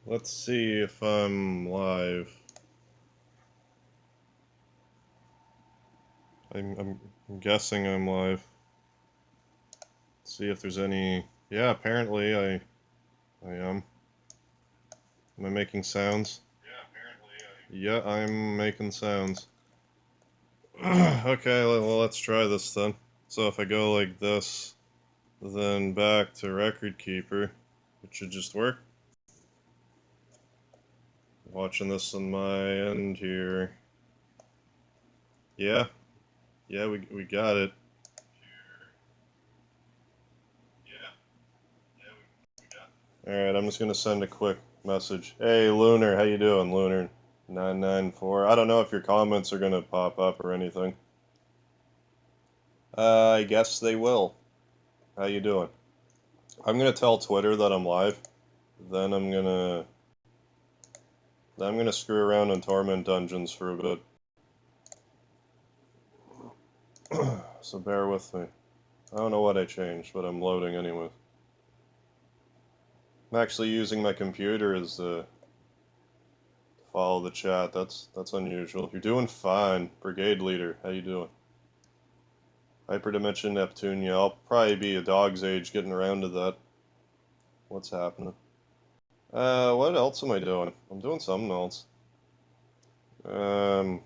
Let's see if I'm live. I'm guessing I'm live. Let's see if there's any... Yeah, apparently I am. Am I making sounds? Yeah, I'm making sounds. Okay, well, let's try this then. So if I go like this, then back to Record Keeper, it should just work. Watching this on my end here. Yeah, we got it. Alright, I'm just gonna send a quick message. Hey, Lunar, how you doing, Lunar994? I don't know if your comments are gonna pop up or anything. I guess they will. How you doing? I'm gonna tell Twitter that I'm live. Then I'm gonna screw around in Torment Dungeons for a bit. So bear with me. I don't know what I changed, but I'm loading anyway. I'm actually using my computer as to follow the chat. That's unusual. You're doing fine, Brigade Leader. How you doing? Hyperdimension Neptunia. I'll probably be a dog's age getting around to that. What's happening? What else am I doing? I'm doing something else. Maybe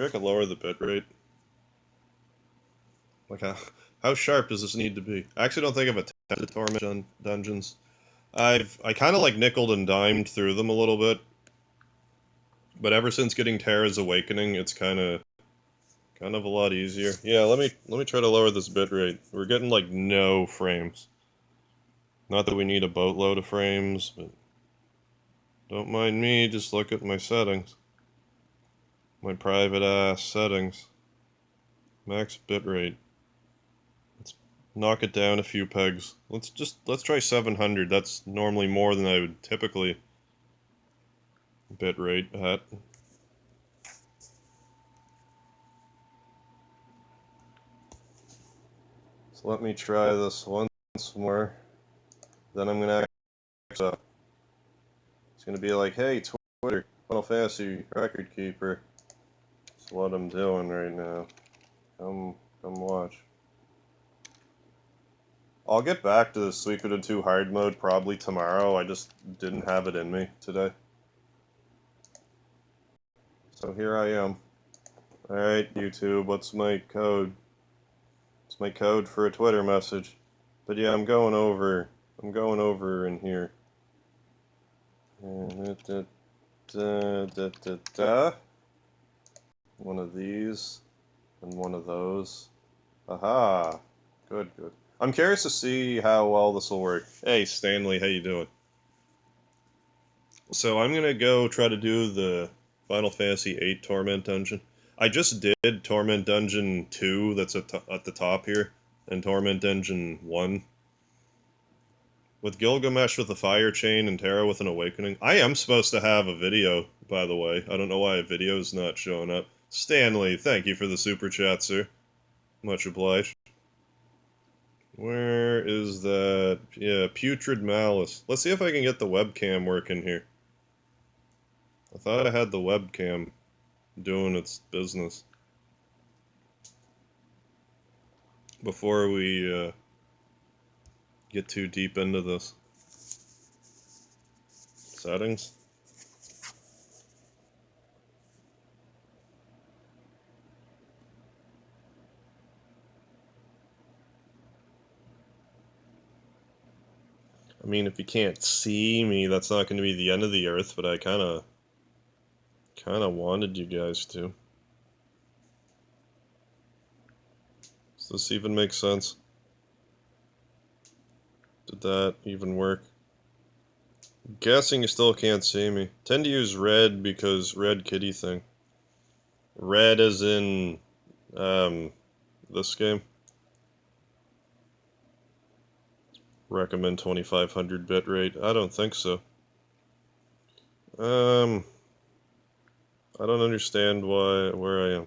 I could lower the bitrate. Like how sharp does this need to be? I actually don't think I've attempted Torment Dungeons. I kind of like nickeled and dimed through them a little bit, but ever since getting Terra's Awakening, it's kind of a lot easier. Yeah, let me try to lower this bitrate. We're getting like no frames. Not that we need a boatload of frames, but don't mind me. Just look at my settings. My private ass settings. Max bitrate. Let's knock it down a few pegs. Let's try 700. That's normally more than I would typically bitrate at. So let me try this once more. Then I'm gonna up. It's gonna be like, hey, Twitter, Final Fantasy Record Keeper. That's what I'm doing right now. Come watch. I'll get back to the Suikoden 2 hard mode probably tomorrow. I just didn't have it in me today. So here I am. Alright, YouTube, what's my code? It's my code for a Twitter message. But yeah, I'm going over in here. One of these and one of those. Aha! Good. I'm curious to see how well this will work. Hey, Stanley, how you doing? So I'm gonna go try to do the Final Fantasy VIII Torment Dungeon. I just did Torment Dungeon 2, that's at the top here, and Torment Dungeon 1. With Gilgamesh with a fire chain and Terra with an awakening. I am supposed to have a video, by the way. I don't know why a video's not showing up. Stanley, thank you for the super chat, sir. Much obliged. Where is that? Yeah, Putrid Malice. Let's see if I can get the webcam working here. I thought I had the webcam doing its business. Before we get too deep into this. Settings. I mean, if you can't see me, that's not going to be the end of the earth, but I kind of wanted you guys to. Does this even make sense? Did that even work? I'm guessing you still can't see me. Tend to use red because red kitty thing. Red as in, this game. Recommend 2500 bitrate. I don't think so. I don't understand where I am.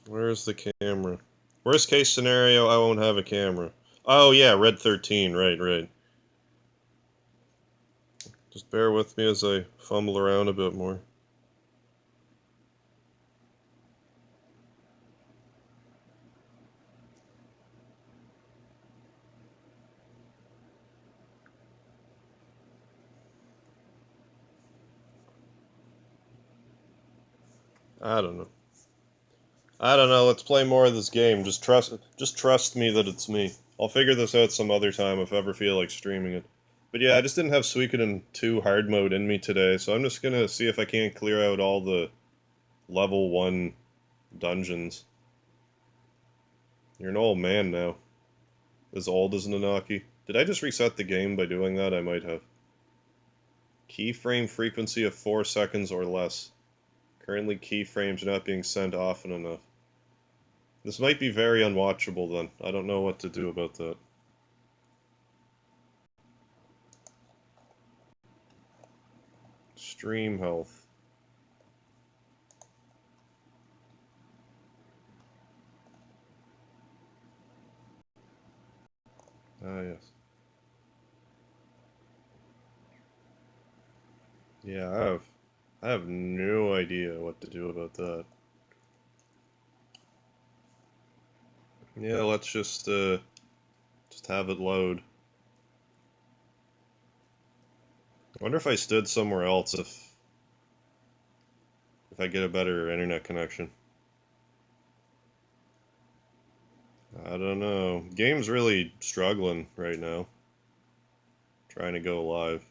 Where's the camera? Worst case scenario, I won't have a camera. Oh yeah, Red 13, right. Just bear with me as I fumble around a bit more. I don't know. I don't know, let's play more of this game. Just trust me that it's me. I'll figure this out some other time if I ever feel like streaming it. But yeah, I just didn't have Suikoden 2 hard mode in me today, so I'm just gonna see if I can't clear out all the level 1 dungeons. You're an old man now. As old as Nanaki. Did I just reset the game by doing that? I might have. Keyframe frequency of 4 seconds or less. Currently keyframes are not being sent often enough. This might be very unwatchable then. I don't know what to do about that. Stream health. Ah, yes. Yeah, I have no idea what to do about that. Yeah, let's just have it load. I wonder if I stood somewhere else if I get a better internet connection. I don't know. Game's really struggling right now. Trying to go live.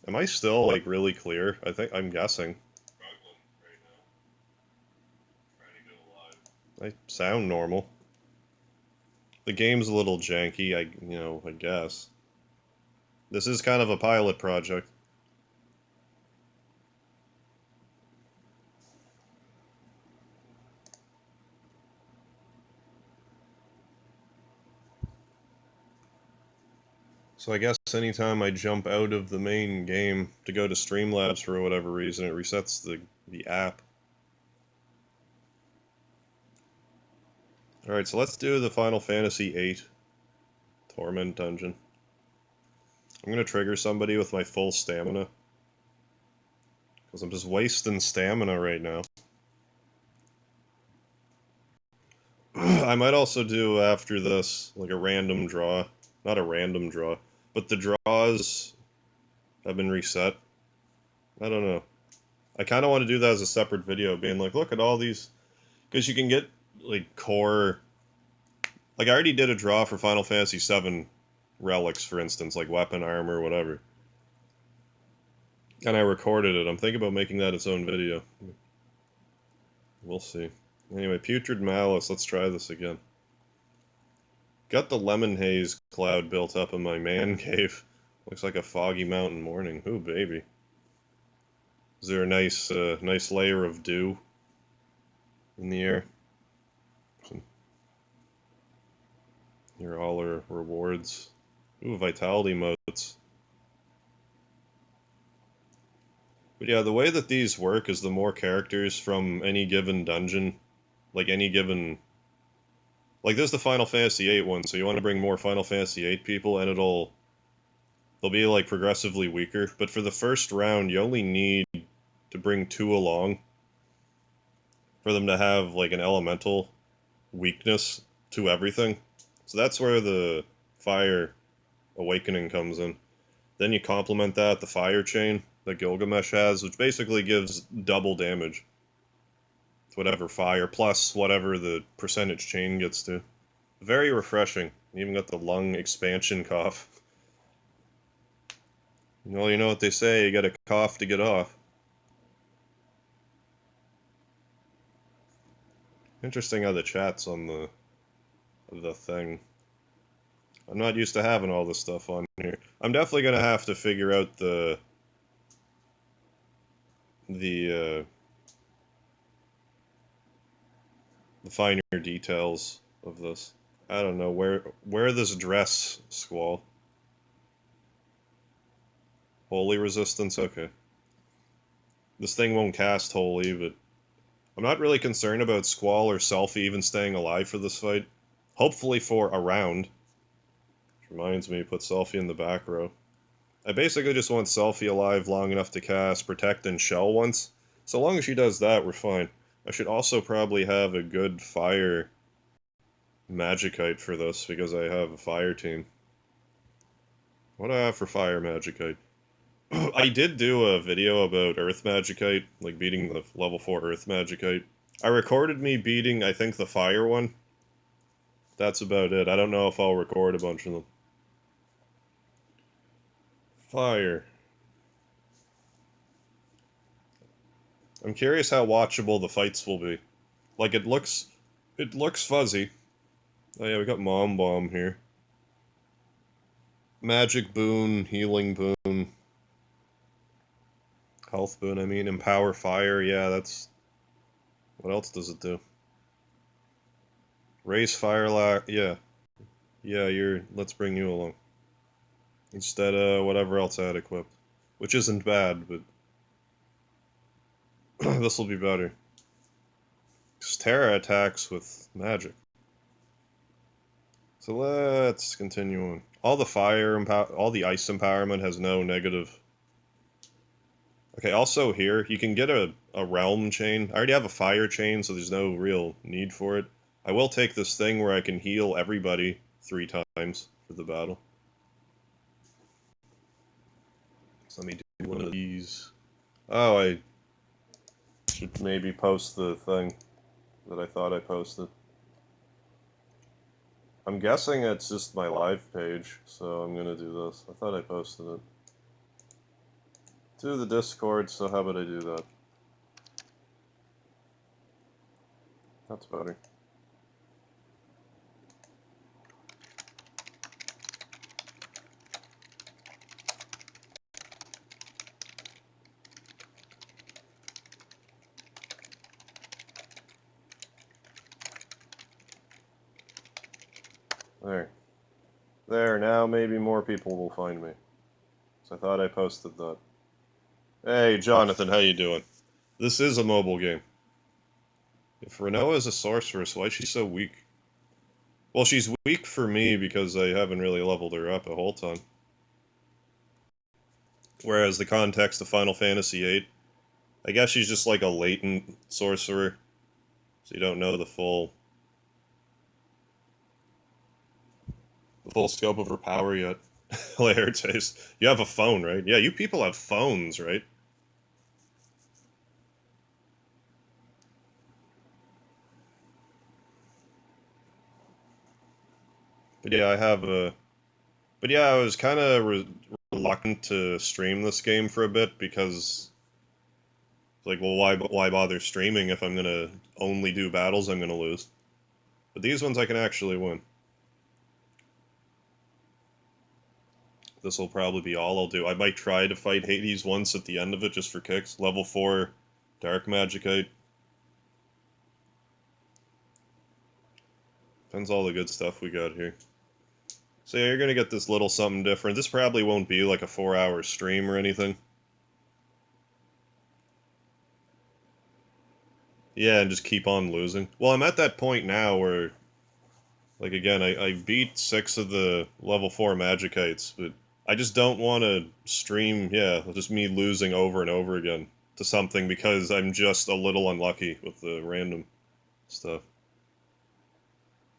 Am I still, like, really clear? I'm guessing. Struggling right now. Trying to go live. I sound normal. The game's a little janky, I guess. This is kind of a pilot project. So I guess anytime I jump out of the main game to go to Streamlabs for whatever reason, it resets the app. Alright, so let's do the Final Fantasy VIII Torment Dungeon. I'm gonna trigger somebody with my full stamina. Because I'm just wasting stamina right now. I might also do after this, like a random draw. Not a random draw, but the draws have been reset. I don't know. I kind of want to do that as a separate video, being like, look at all these... Because you can get, like, core... Like, I already did a draw for Final Fantasy VII relics, for instance, like weapon, armor, whatever. And I recorded it. I'm thinking about making that its own video. We'll see. Anyway, Putrid Malice, let's try this again. Got the lemon haze cloud built up in my man cave. Looks like a foggy mountain morning. Ooh, baby. Is there a nice layer of dew in the air? Here are all our rewards. Ooh, vitality motes. But yeah, the way that these work is the more characters from any given dungeon, like any given... Like, this is the Final Fantasy VIII one, so you want to bring more Final Fantasy VIII people, and they'll be, like, progressively weaker. But for the first round, you only need to bring 2 along for them to have, like, an elemental weakness to everything. So that's where the Fire Awakening comes in. Then you complement that, the Fire Chain that Gilgamesh has, which basically gives double damage. Whatever fire, plus whatever the percentage chain gets to. Very refreshing. You even got the lung expansion cough. Well, you know what they say, you gotta cough to get off. Interesting how the chat's on the thing. I'm not used to having all this stuff on here. I'm definitely gonna have to figure out the finer details of this. I don't know, where this dress, Squall? Holy resistance? Okay. This thing won't cast Holy, but I'm not really concerned about Squall or Selfie even staying alive for this fight. Hopefully for a round. Reminds me, put Selfie in the back row. I basically just want Selfie alive long enough to cast Protect and Shell once. So long as she does that, we're fine. I should also probably have a good Fire Magacite for this, because I have a Fire team. What do I have for Fire Magacite? I did do a video about Earth Magacite, like beating the level 4 Earth Magacite. I recorded me beating, I think, the Fire one. That's about it. I don't know if I'll record a bunch of them. Fire. I'm curious how watchable the fights will be. Like, it looks fuzzy. Oh yeah, we got Mom Bomb here. Magic Boon, Healing Boon. Health Boon, I mean. Empower Fire, yeah, that's... What else does it do? Raise Fire yeah. Yeah, let's bring you along. Instead of whatever else I had equipped. Which isn't bad, but... This'll be better. Because Terra attacks with magic. So let's continue on. All the ice empowerment has no negative. Okay, also here, you can get a realm chain. I already have a fire chain, so there's no real need for it. I will take this thing where I can heal everybody 3 times for the battle. So let me do one of these. Oh, I should maybe post the thing that I thought I posted. I'm guessing it's just my live page, so I'm gonna do this. I thought I posted it. To the Discord, so how about I do that? That's better. There, now maybe more people will find me. So I thought I posted that. Hey, Jonathan, how you doing? This is a mobile game. If Renoa is a sorceress, why is she so weak? Well, she's weak for me because I haven't really leveled her up a whole ton. Whereas the context of Final Fantasy VIII, I guess she's just like a latent sorcerer. So you don't know the full scope of her power yet. Laertes. You have a phone, right? Yeah, you people have phones, right? But yeah, I have a... But yeah, I was kind of reluctant to stream this game for a bit because... Like, well, why bother streaming if I'm gonna only do battles I'm gonna lose? But these ones I can actually win. This will probably be all I'll do. I might try to fight Hades once at the end of it, just for kicks. Level 4 Dark Magicite. Depends all the good stuff we got here. So yeah, you're gonna get this little something different. This probably won't be like a 4-hour stream or anything. Yeah, and just keep on losing. Well, I'm at that point now where, like, again, I beat 6 of the level 4 Magikites, but I just don't want to stream, yeah, just me losing over and over again to something because I'm just a little unlucky with the random stuff.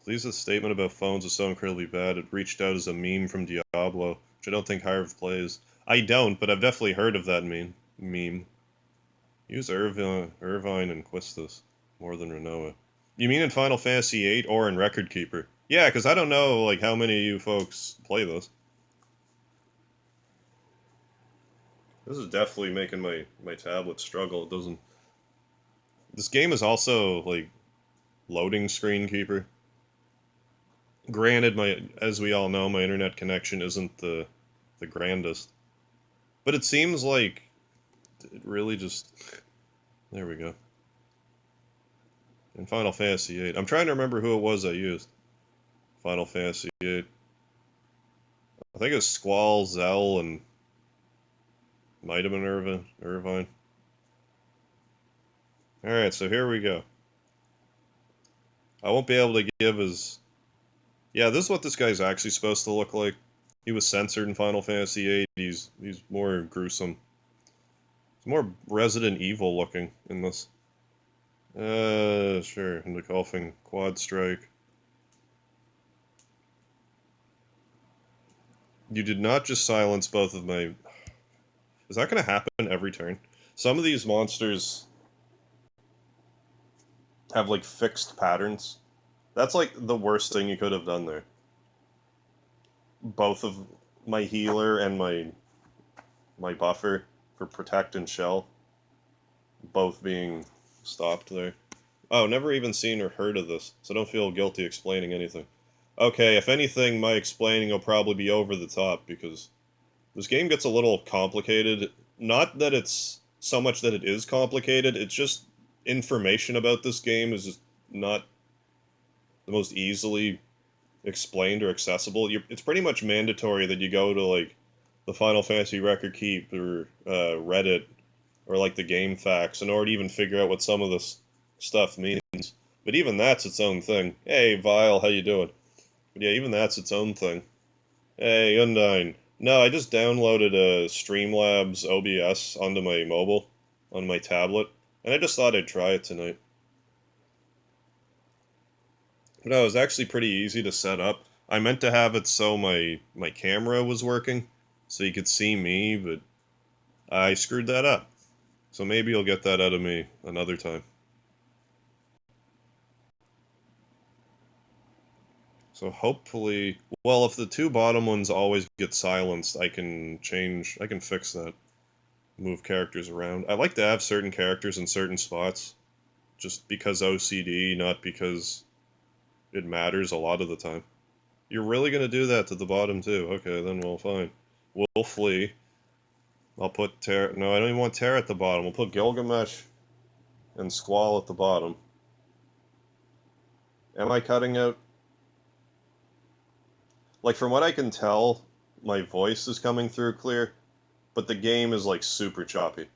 Lisa's statement about phones is so incredibly bad, it reached out as a meme from Diablo, which I don't think Harv plays. I don't, but I've definitely heard of that meme. Use Irvine and Quistis more than Renoa. You mean in Final Fantasy VIII or in Record Keeper? Yeah, because I don't know like how many of you folks play this. This is definitely making my tablet struggle. It doesn't... This game is also, like, loading screen keeper. Granted, as we all know, my internet connection isn't the grandest. But it seems like it really just... There we go. In Final Fantasy VIII. I'm trying to remember who it was I used. Final Fantasy VIII. I think it was Squall, Zell, and... Might have been Irvine. Alright, so here we go. I won't be able to give his... Yeah, this is what this guy's actually supposed to look like. He was censored in Final Fantasy VIII. He's more gruesome. He's more Resident Evil looking in this. Sure. And the golfing quad strike. You did not just silence both of my... Is that going to happen every turn? Some of these monsters have, like, fixed patterns. That's, like, the worst thing you could have done there. Both of my healer and my buffer for Protect and Shell both being stopped there. Oh, never even seen or heard of this, so don't feel guilty explaining anything. Okay, if anything, my explaining will probably be over the top, because this game gets a little complicated. Not that it's so much that it is complicated, it's just information about this game is just not the most easily explained or accessible. It's pretty much mandatory that you go to, like, the Final Fantasy Record Keep or Reddit or, like, the Game Facts in order to even figure out what some of this stuff means. But even that's its own thing. Hey, Vile, how you doing? But yeah, even that's its own thing. Hey, Undyne. No, I just downloaded Streamlabs OBS onto my mobile, on my tablet, and I just thought I'd try it tonight. No, it was actually pretty easy to set up. I meant to have it so my camera was working, so you could see me, but I screwed that up. So maybe you'll get that out of me another time. So hopefully, well, if the two bottom ones always get silenced, I can fix that. Move characters around. I like to have certain characters in certain spots, just because OCD, not because it matters a lot of the time. You're really gonna do that to the bottom too? Okay, then we'll fine. We'll flee. I'll put Terra... No, I don't even want Terra at the bottom. We'll put Gilgamesh and Squall at the bottom. Am I cutting out? Like, from what I can tell, my voice is coming through clear, but the game is, like, super choppy.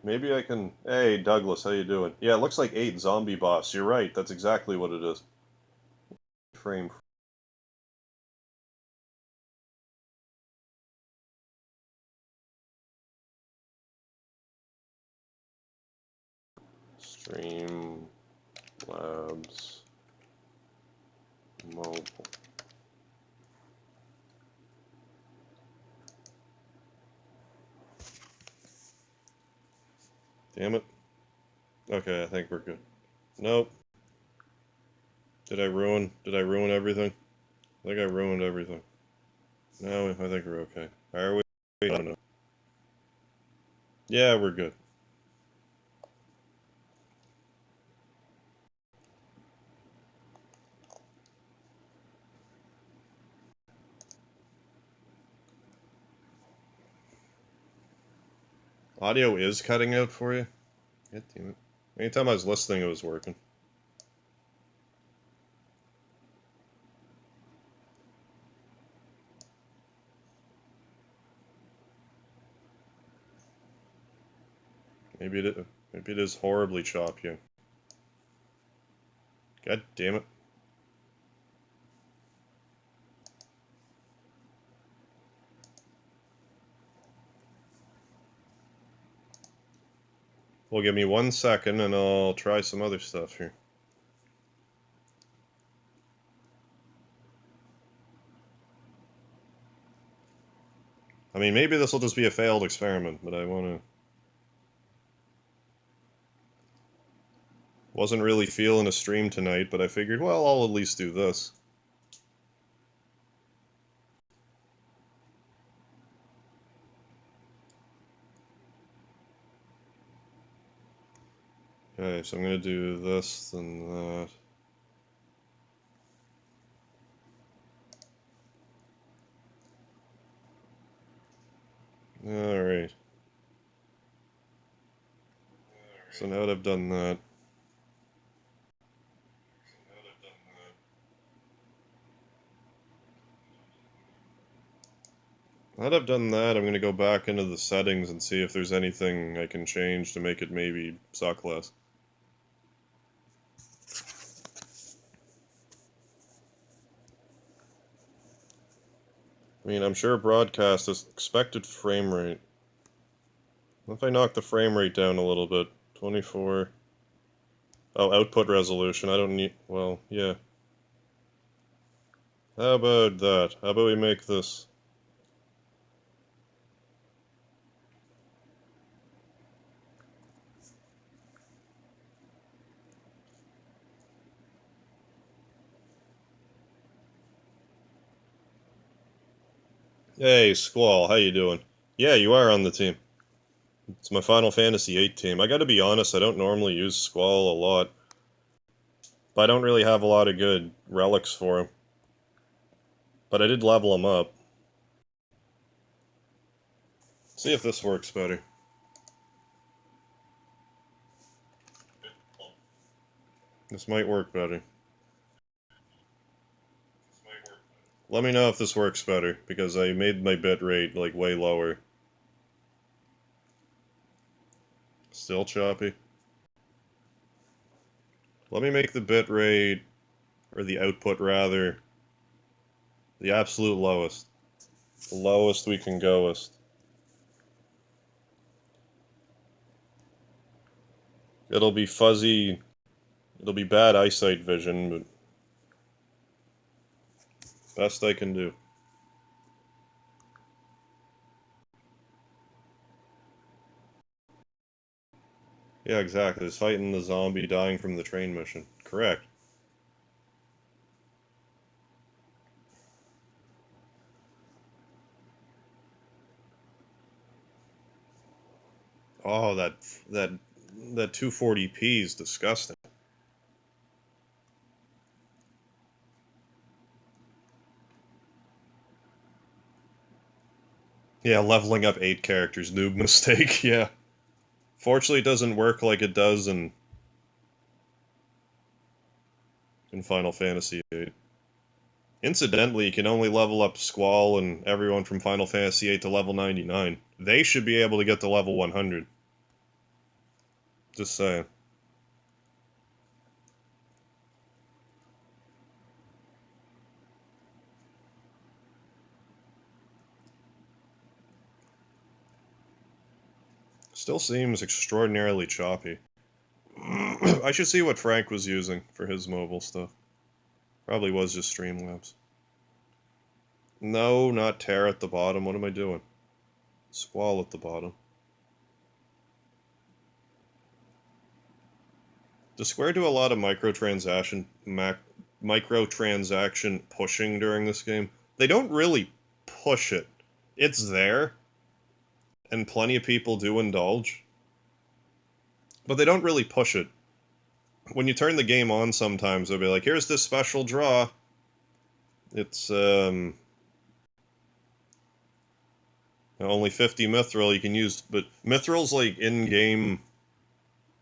Maybe I can... Hey, Douglas, how you doing? Yeah, it looks like 8 zombie boss. You're right, that's exactly what it is. Frame. Stream Labs Mobile. Damn it. Okay, I think we're good. Nope. Did I ruin everything? I think I ruined everything. No, I think we're okay. Are we? I don't know. Yeah, we're good. Audio is cutting out for you? God damn it. Anytime I was listening, it was working. Maybe it is horribly choppy. God damn it. Well, give me 1 second and I'll try some other stuff here. I mean, maybe this will just be a failed experiment, but I want to... Wasn't really feeling a stream tonight, but I figured, well, I'll at least do this. Okay, so I'm going to do this, then that. Alright. So now that I've done that... Now that I've done that, I'm going to go back into the settings and see if there's anything I can change to make it maybe suck less. I mean, I'm sure broadcast is expected frame rate. What if I knock the frame rate down a little bit? 24... Oh, output resolution. I don't need... Well, yeah. How about that? How about we make this... Hey, Squall, how you doing? Yeah, you are on the team. It's my Final Fantasy VIII team. I gotta be honest, I don't normally use Squall a lot. But I don't really have a lot of good relics for him. But I did level him up. See if this works better. This might work better. Let me know if this works better, because I made my bit rate, like, way lower. Still choppy. Let me make the bit rate, or the output rather, the absolute lowest. The lowest we can goest. It'll be fuzzy, it'll be bad eyesight vision, but best I can do. Yeah, exactly. It's fighting the zombie dying from the train mission. Correct. Oh, that 240p is disgusting. Yeah, leveling up 8 characters, noob mistake, yeah. Fortunately, it doesn't work like it does in Final Fantasy VIII. Incidentally, you can only level up Squall and everyone from Final Fantasy VIII to level 99. They should be able to get to level 100. Just saying. Still seems extraordinarily choppy. I should see what Frank was using for his mobile stuff. Probably was just Streamlabs. No, not Terra at the bottom. What am I doing? Squall at the bottom. Does Square do a lot of microtransaction pushing during this game? They don't really push it. It's there, and plenty of people do indulge. But they don't really push it. When you turn the game on sometimes, they'll be like, here's this special draw. It's, only 50 mithril you can use, but mithril's like in-game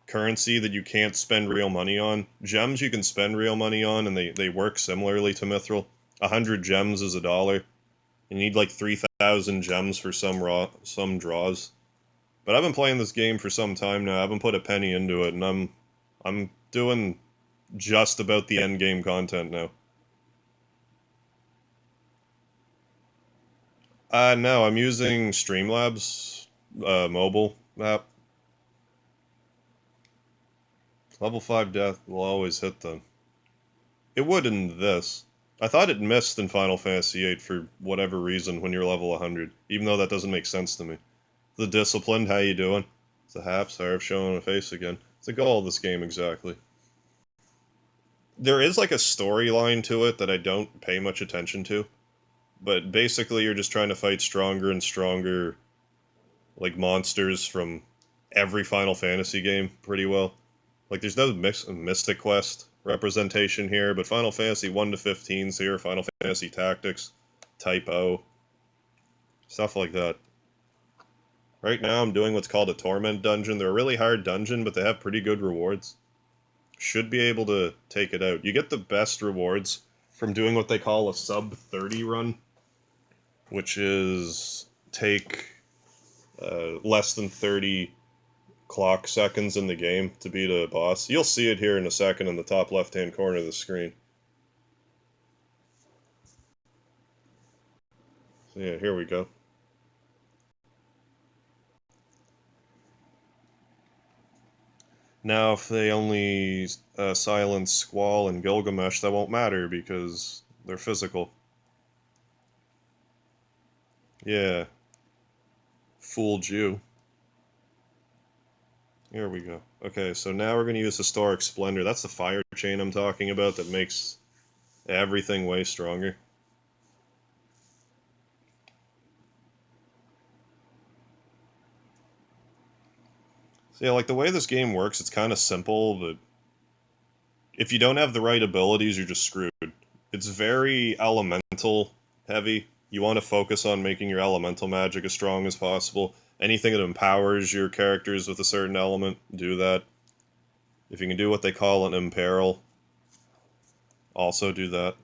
currency that you can't spend real money on. Gems you can spend real money on, and they work similarly to mithril. 100 gems is $1. You need like 3,000 gems for some draws. But I've been playing this game for some time now. I haven't put a penny into it, and I'm doing just about the end game content now. No, I'm using Streamlabs mobile app. Level 5 death will always hit them. It would in this. I thought it missed in Final Fantasy VIII for whatever reason when you're level 100, even though that doesn't make sense to me. The Disciplined, how you doing? It's a Haps, Harv showing a face again. It's the goal of this game, exactly. There is like a storyline to it that I don't pay much attention to, but basically you're just trying to fight stronger and stronger, like, monsters from every Final Fantasy game pretty well. Like, there's no Mystic Quest representation here, but Final Fantasy 1 to 15's here, Final Fantasy Tactics, Type O, stuff like that. Right now I'm doing what's called a Torment Dungeon. They're a really hard dungeon, but they have pretty good rewards. Should be able to take it out. You get the best rewards from doing what they call a sub-30 run, which is take less than 30 clock seconds in the game to beat a boss. You'll see it here in a second in the top left-hand corner of the screen. So yeah, here we go. Now, if they only silence Squall and Gilgamesh, that won't matter because they're physical. Yeah. Fooled you. Here we go. Okay, so now we're going to use Historic Splendor. That's the fire chain I'm talking about that makes everything way stronger. So yeah, like the way this game works, it's kind of simple, but if you don't have the right abilities, you're just screwed. It's very elemental heavy. You want to focus on making your elemental magic as strong as possible. Anything that empowers your characters with a certain element, do that. If you can do what they call an imperil, also do that.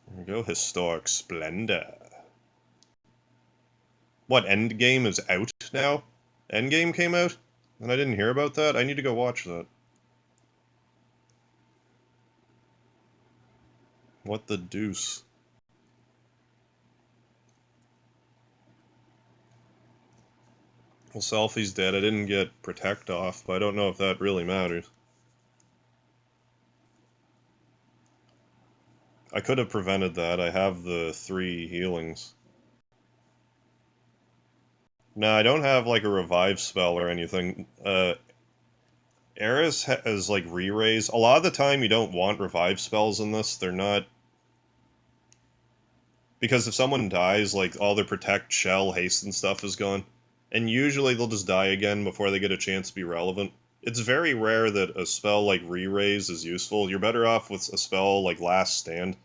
There we go, Historic Splendor. What, Endgame is out now? Endgame came out? And I didn't hear about that? I need to go watch that. What the deuce? Well, Selfie's dead. I didn't get Protect off, but I don't know if that really matters. I could have prevented that. I have the 3 healings. No, I don't have, like, a revive spell or anything. Eris has, like, re-raise. A lot of the time you don't want revive spells in this. They're not... Because if someone dies, like, all their Protect, Shell, Haste, and stuff is gone. And usually they'll just die again before they get a chance to be relevant. It's very rare that a spell like Re-Raise is useful. You're better off with a spell like Last Stand,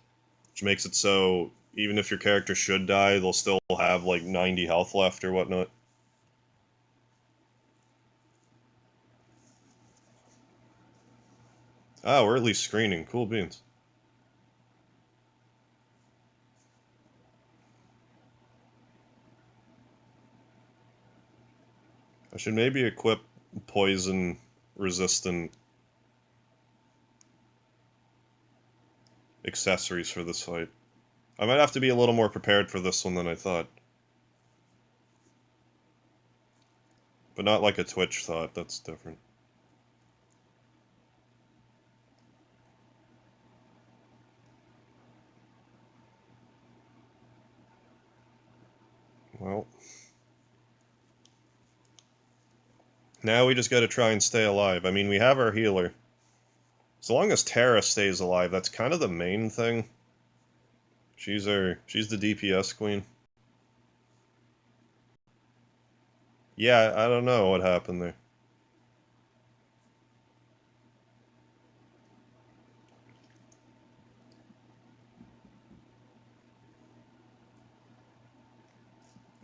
which makes it so even if your character should die, they'll still have like 90 health left or whatnot. Ah, we're at least screening. Cool beans. I should maybe equip poison resistant accessories for this fight. I might have to be a little more prepared for this one than I thought. But not like a Twitch thought, that's different. Well. Now we just gotta try and stay alive. I mean, we have our healer. As long as Terra stays alive, that's kind of the main thing. She's the DPS queen. Yeah, I don't know what happened there.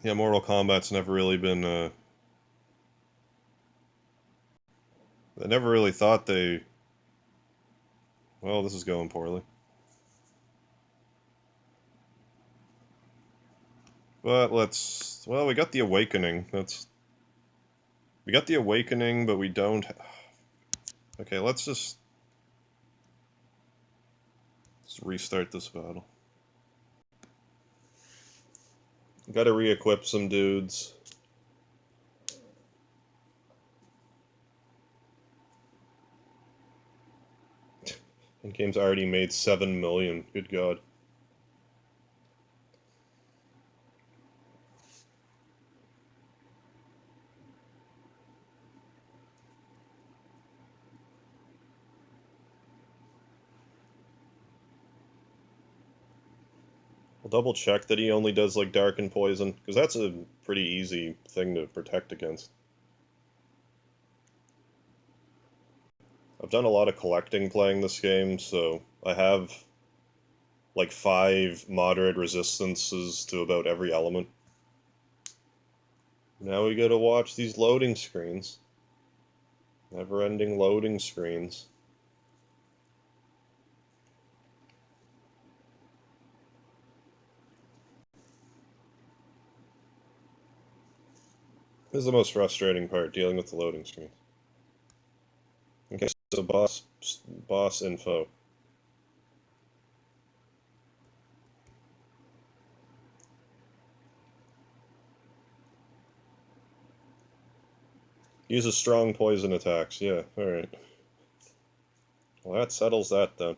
Yeah, Mortal Kombat's never really been, I never really thought they... Well, this is going poorly. But let's... Well, we got the Awakening. We got the Awakening, but we don't... Okay, let's just restart this battle. Gotta re-equip some dudes. And game's already made 7 million. Good God. I'll double check that he only does like Dark and Poison, because that's a pretty easy thing to protect against. I've done a lot of collecting playing this game, so I have like 5 moderate resistances to about every element. Now we gotta watch these loading screens. Never-ending loading screens. This is the most frustrating part, dealing with the loading screens. Okay, so boss info. Uses strong poison attacks, yeah, alright. Well, that settles that then.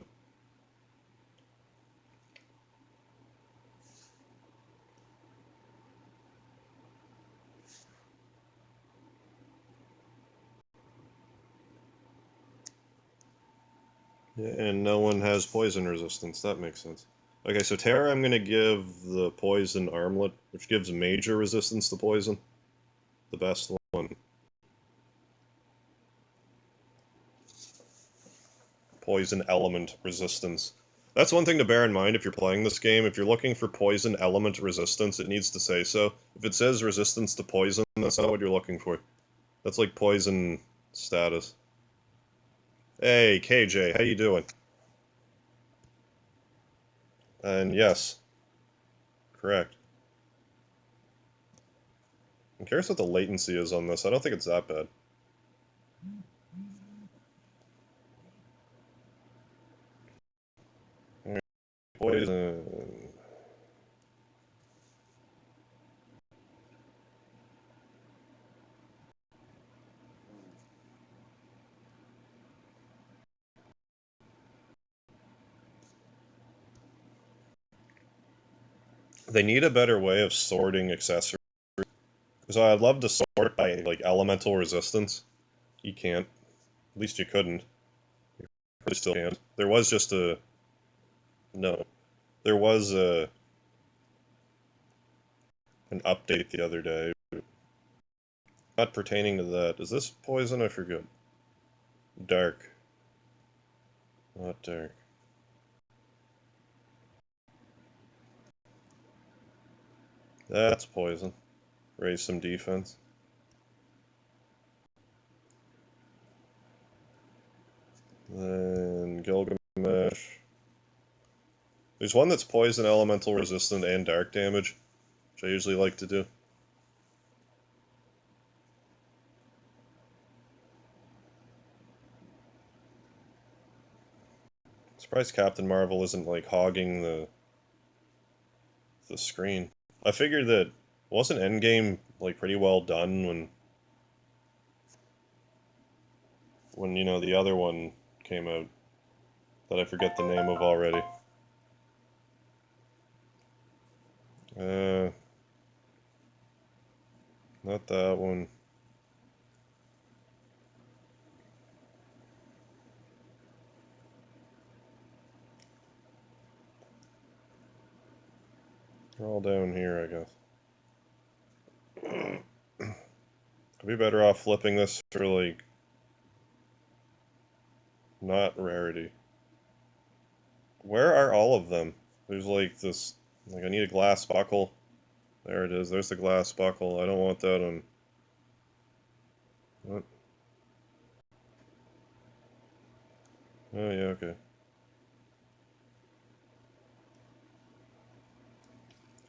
Yeah, and no one has poison resistance, that makes sense. Okay, so Terra I'm gonna give the poison armlet, which gives major resistance to poison. The best one. Poison element resistance. That's one thing to bear in mind if you're playing this game. If you're looking for poison element resistance, it needs to say so. If it says resistance to poison, that's not what you're looking for. That's like poison status. Hey, KJ, how you doing? And yes, correct. I'm curious what the latency is on this. I don't think it's that bad. Poison. They need a better way of sorting accessories. So I'd love to sort by, like, elemental resistance. You can't. At least you couldn't. You probably still can't. There was just a... No. There was an update the other day. Not pertaining to that. Is this poison? I forget. Dark. Not dark. That's poison. Raise some defense. Then Gilgamesh. There's one that's poison elemental resistant and dark damage, which I usually like to do. I'm surprised Captain Marvel isn't like hogging the screen. I figured that wasn't Endgame like pretty well done when you know the other one came out that I forget the name of already. Not that one. They're all down here, I guess. I'd be better off flipping this for, like, not rarity. Where are all of them? There's, like, this... Like, I need a glass buckle. There it is. There's the glass buckle. I don't want that on... What? Oh, yeah, okay.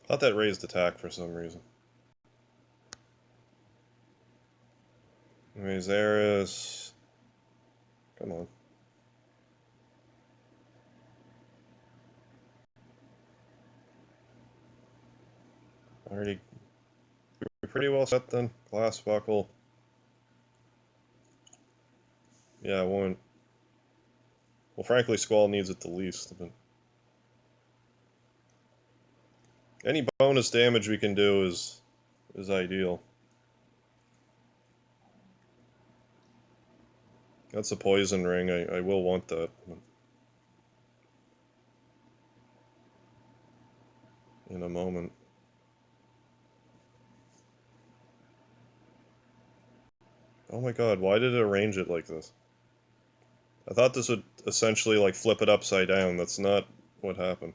Thought that raised attack for some reason. Anyways, there is... Come on. Already... We're pretty well set then. Glass buckle. Yeah, I won't... Well, frankly, Squall needs it the least, but... Any bonus damage we can do is ideal. That's a poison ring. I will want that. In a moment. Oh my god, why did it arrange it like this? I thought this would essentially like flip it upside down. That's not what happened.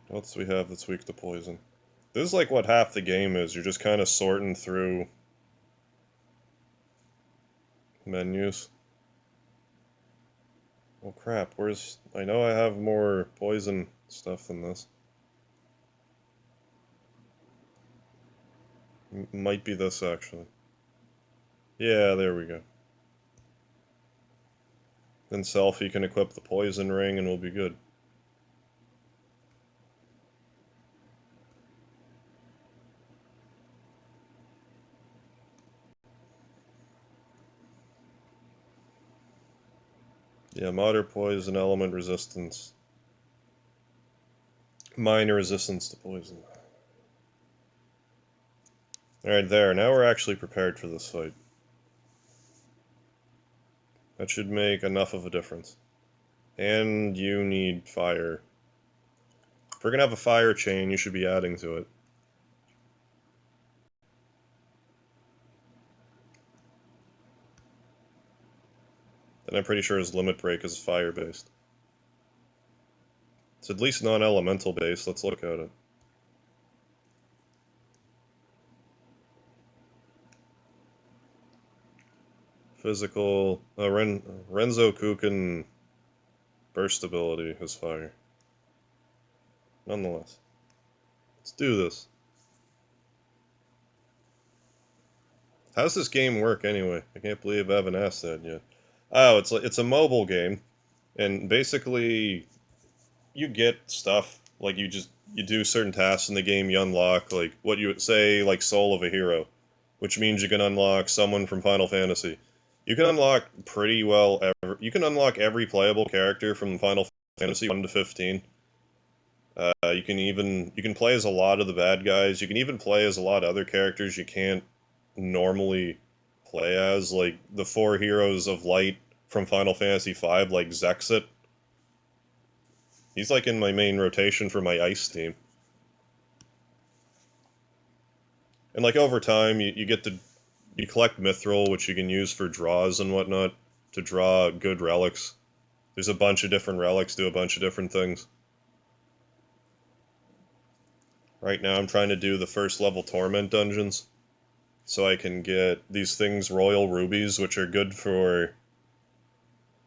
What else do we have that's weak to poison? This is like what half the game is. You're just kind of sorting through menus. Oh crap, where's... I know I have more poison stuff than this. Might be this, actually. Yeah, there we go. And Selfie can equip the poison ring and we'll be good. Yeah, moderate poison, element resistance. Minor resistance to poison. Alright, there. Now we're actually prepared for this fight. That should make enough of a difference. And you need fire. If we're gonna have a fire chain, you should be adding to it. And I'm pretty sure his limit break is fire-based. It's at least non-elemental based. Let's look at it. Physical... Renzo Kukin burst ability is fire. Nonetheless. Let's do this. How's this game work anyway? I can't believe I haven't asked that yet. Oh, it's a mobile game, and basically you get stuff, like you do certain tasks in the game, you unlock, like, what you would say, like Soul of a Hero, which means you can unlock someone from Final Fantasy. You can unlock you can unlock every playable character from Final Fantasy 1 to 15. You can play as a lot of the bad guys, you can even play as a lot of other characters you can't normally play as, like the 4 heroes of light from Final Fantasy V, like Zexit. He's like in my main rotation for my ice team. And like over time, you collect mithril, which you can use for draws and whatnot, to draw good relics. There's a bunch of different relics, do a bunch of different things. Right now I'm trying to do the first level Torment Dungeons, so I can get these things, Royal Rubies, which are good for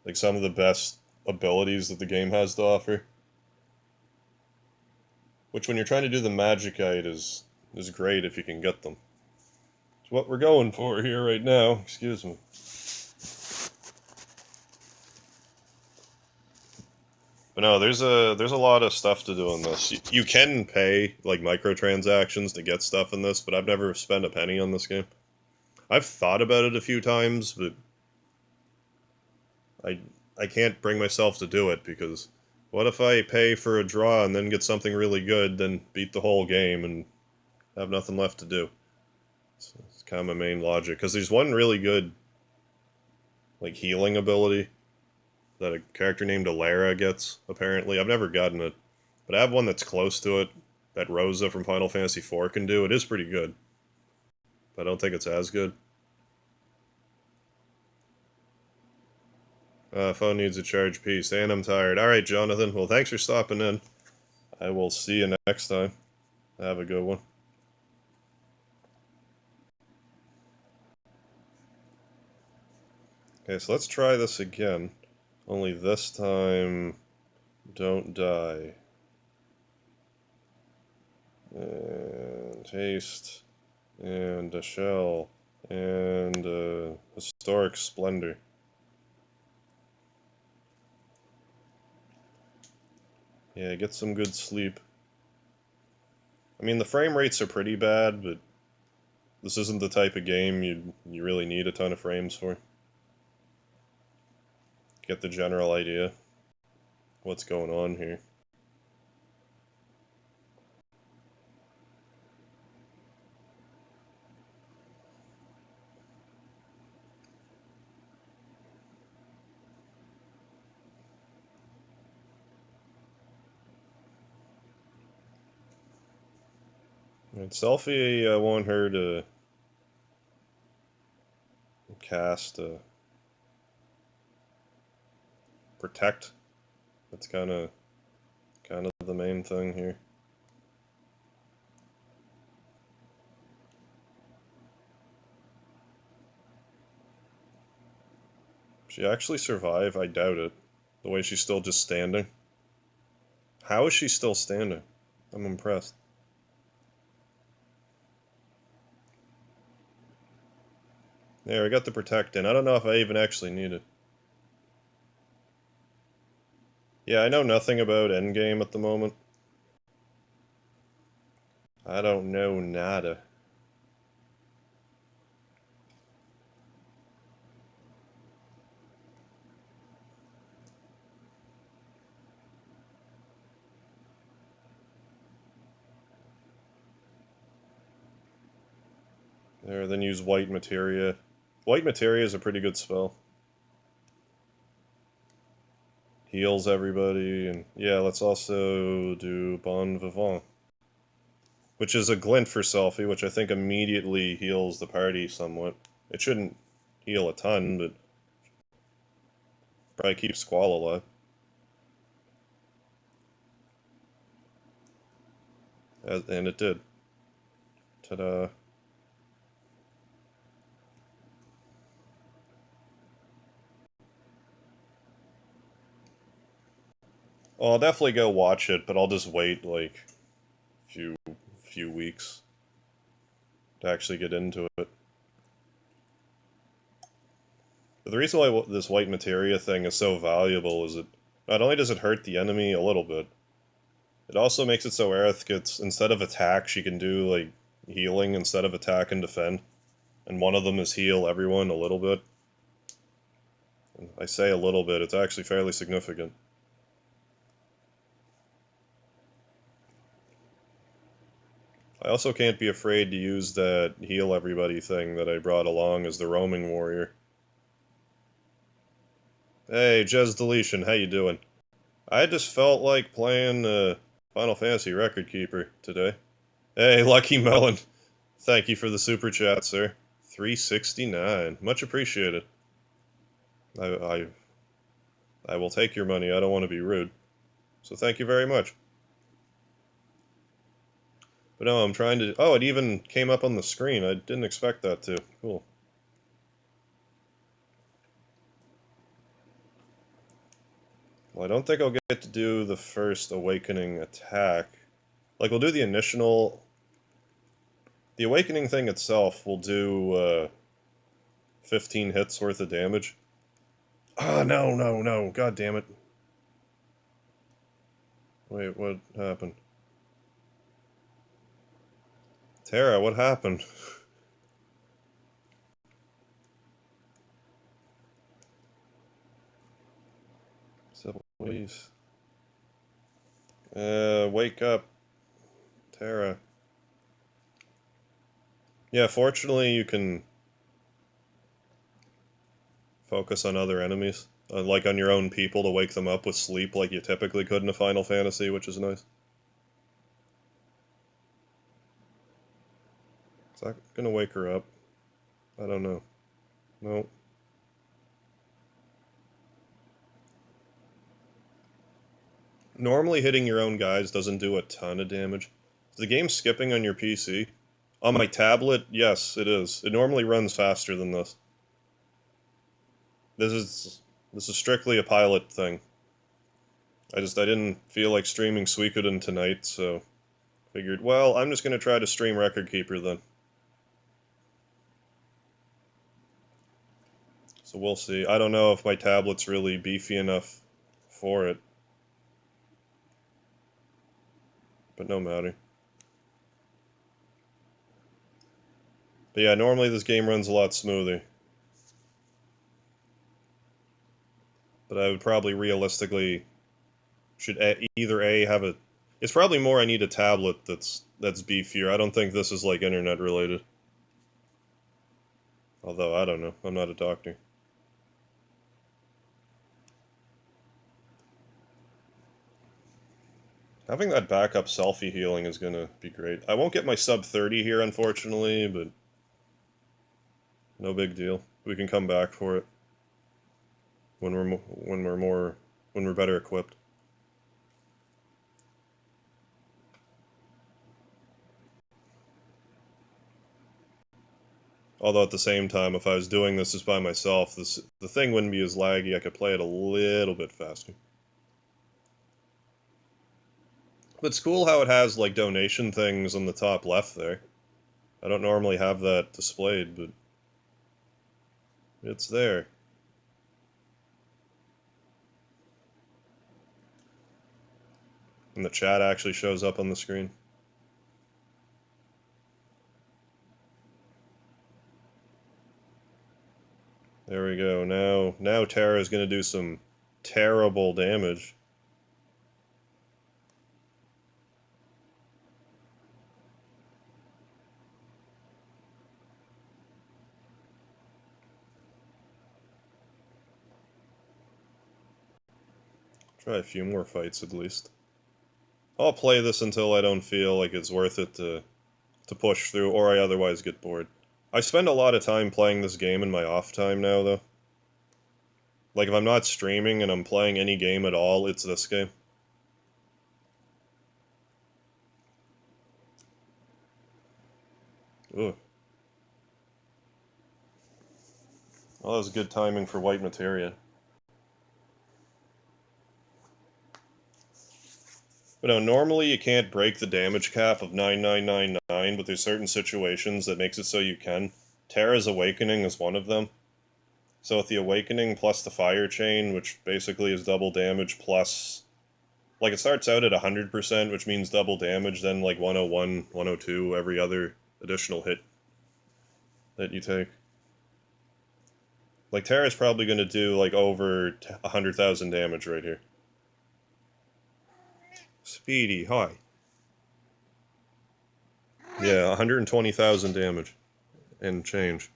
like some of the best abilities that the game has to offer. Which, when you're trying to do the Magacite, is great if you can get them. It's what we're going for here right now. Excuse me. But no, there's a lot of stuff to do in this. You can pay, like, microtransactions to get stuff in this, but I've never spent a penny on this game. I've thought about it a few times, but I can't bring myself to do it, because what if I pay for a draw and then get something really good, then beat the whole game and have nothing left to do? So it's kind of my main logic, because there's one really good, like, healing ability that a character named Alara gets, apparently. I've never gotten it, but I have one that's close to it that Rosa from Final Fantasy IV can do. It is pretty good, but I don't think it's as good. Phone needs a charge piece, and I'm tired. Alright, Jonathan, well, thanks for stopping in. I will see you next time. Have a good one. Okay, so let's try this again. Only this time, don't die. And haste, and a shell, and historic splendor. Yeah, get some good sleep. I mean, the frame rates are pretty bad, but this isn't the type of game you really need a ton of frames for. Get the general idea what's going on here. And Selfie, I want her to cast Protect. That's kind of the main thing here. She actually survive? I doubt it. The way she's still just standing. How is she still standing? I'm impressed. There, I got the Protect in. I don't know if I even actually need it. Yeah, I know nothing about endgame at the moment. I don't know nada. There, then use white materia. White materia is a pretty good spell. Heals everybody, and yeah, let's also do Bon Vivant. Which is a glint for selfie, which I think immediately heals the party somewhat. It shouldn't heal a ton, but probably keeps Squall alive. And it did. Ta-da. Well, I'll definitely go watch it, but I'll just wait like few weeks to actually get into it. But the reason why this white materia thing is so valuable is that not only does it hurt the enemy a little bit, it also makes it so Aerith gets, instead of attack, she can do like healing instead of attack and defend. And one of them is heal everyone a little bit. And I say a little bit, it's actually fairly significant. I also can't be afraid to use that heal everybody thing that I brought along as the roaming warrior. Hey, Jez Deletion, how you doing? I just felt like playing Final Fantasy Record Keeper today. Hey, Lucky Melon, thank you for the super chat, sir. 369, much appreciated. I will take your money, I don't want to be rude. So thank you very much. But no, I'm trying to... Oh, it even came up on the screen. I didn't expect that to. Cool. Well, I don't think I'll get to do the first Awakening attack. Like, we'll do the initial... The Awakening thing itself will do 15 hits worth of damage. Ah, no. God damn it. Wait, what happened? Terra, what happened? So, please. Wake up. Terra. Yeah, fortunately you can focus on other enemies. Like on your own people to wake them up with sleep like you typically could in a Final Fantasy, which is nice. Is that gonna wake her up? I don't know. No. Normally hitting your own guys doesn't do a ton of damage. Is the game skipping on your PC? On my tablet, yes, it is. It normally runs faster than this. This is strictly a pilot thing. I didn't feel like streaming Suikoden tonight, so figured, well, I'm just gonna try to stream Record Keeper then. So we'll see. I don't know if my tablet's really beefy enough for it. But no matter. But yeah, normally this game runs a lot smoother. But I would probably realistically should either A have a... It's probably more I need a tablet that's beefier. I don't think this is like internet related. Although, I don't know. I'm not a doctor. Having that backup selfie healing is gonna be great. I won't get my sub 30 here, unfortunately, but no big deal. We can come back for it when we're better equipped. Although at the same time, if I was doing this just by myself, the thing wouldn't be as laggy. I could play it a little bit faster. But it's cool how it has, like, donation things on the top left there. I don't normally have that displayed, but it's there. And the chat actually shows up on the screen. There we go. Now Terra is going to do some terrible damage. Try a few more fights at least. I'll play this until I don't feel like it's worth it to push through, or I otherwise get bored. I spend a lot of time playing this game in my off time now, though. Like, if I'm not streaming and I'm playing any game at all, it's this game. Ooh. Well, that was good timing for white materia. But no, normally you can't break the damage cap of 9999, but there's certain situations that makes it so you can. Terra's Awakening is one of them. So with the Awakening plus the Fire Chain, which basically is double damage plus... Like, it starts out at 100%, which means double damage, then like 101, 102, every other additional hit that you take. Like, Terra's probably going to do like over 100,000 damage right here. Speedy, hi. Yeah, 120,000 damage. And change.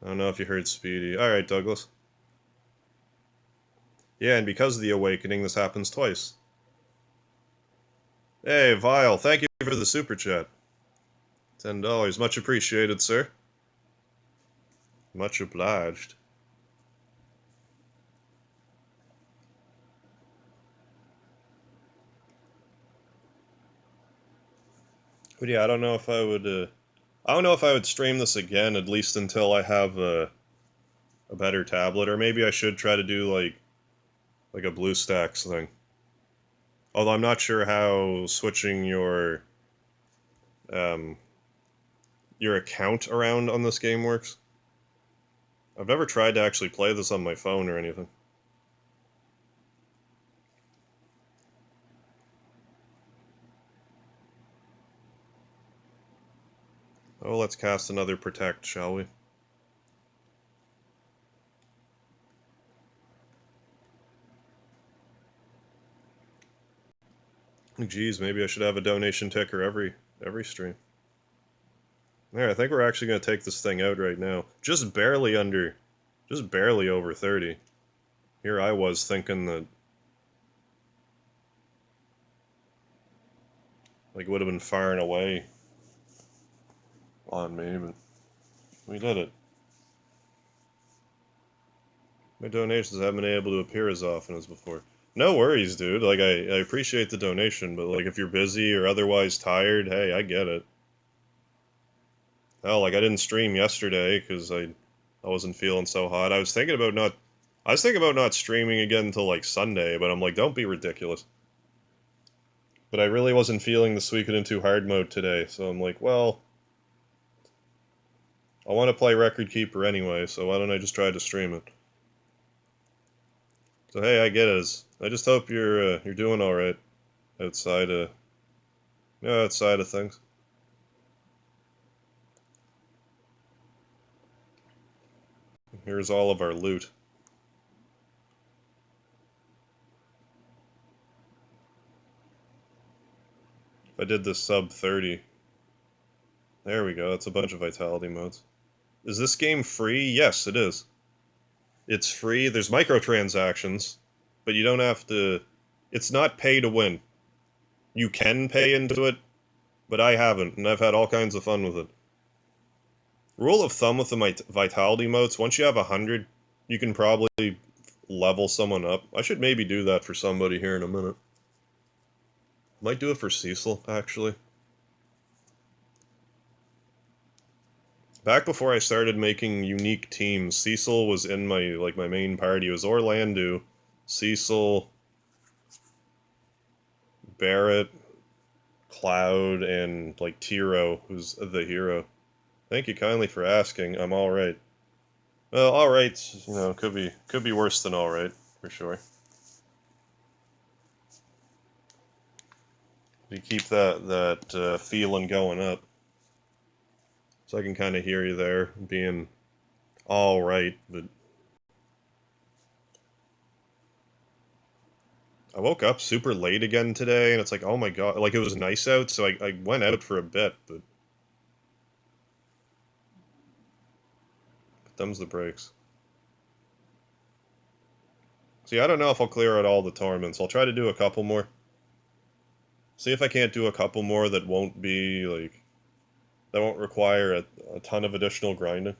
I don't know if you heard Speedy. Alright, Douglas. Yeah, and because of the Awakening, this happens twice. Hey, Vile, thank you for the super chat. $10. Much appreciated, sir. Much obliged. But yeah, I don't know if I would stream this again, at least until I have a better tablet, or maybe I should try to do like a BlueStacks thing. Although I'm not sure how switching your account around on this game works. I've never tried to actually play this on my phone or anything. Oh, let's cast another Protect, shall we? Geez, maybe I should have a donation ticker every stream. There, I think we're actually going to take this thing out right now. Just barely over 30. Here I was thinking that like it would have been far and away on me, but we did it. My donations haven't been able to appear as often as before. No worries, dude. Like, I appreciate the donation, but like if you're busy or otherwise tired, hey, I get it. Oh, like I didn't stream yesterday because I wasn't feeling so hot. I was thinking about not streaming again until like Sunday, but I'm like, don't be ridiculous. But I really wasn't feeling the Suikoden 2 hard mode today, so I'm like, well, I want to play Record Keeper anyway, so why don't I just try to stream it? So hey, I get it. I just hope you're doing all right outside of things. Here's all of our loot. If I did this sub 30, there we go. That's a bunch of vitality modes. Is this game free? Yes, it is. It's free. There's microtransactions, but you don't have to... It's not pay to win. You can pay into it, but I haven't, and I've had all kinds of fun with it. Rule of thumb with the vitality modes, once you have 100, you can probably level someone up. I should maybe do that for somebody here in a minute. Might do it for Cecil, actually. Back before I started making unique teams, Cecil was in my main party. It was Orlando, Cecil, Barrett, Cloud, and like Tiro, who's the hero. Thank you kindly for asking. I'm alright. Well, alright, could be worse than alright, for sure. You keep that feeling going up. So I can kind of hear you there, being all right, but I woke up super late again today, and it's like, oh my god, like it was nice out, so I went out for a bit, but thumbs the brakes. See, I don't know if I'll clear out all the torments. I'll try to do a couple more. See if I can't do a couple more that won't be, like, that won't require a ton of additional grinding.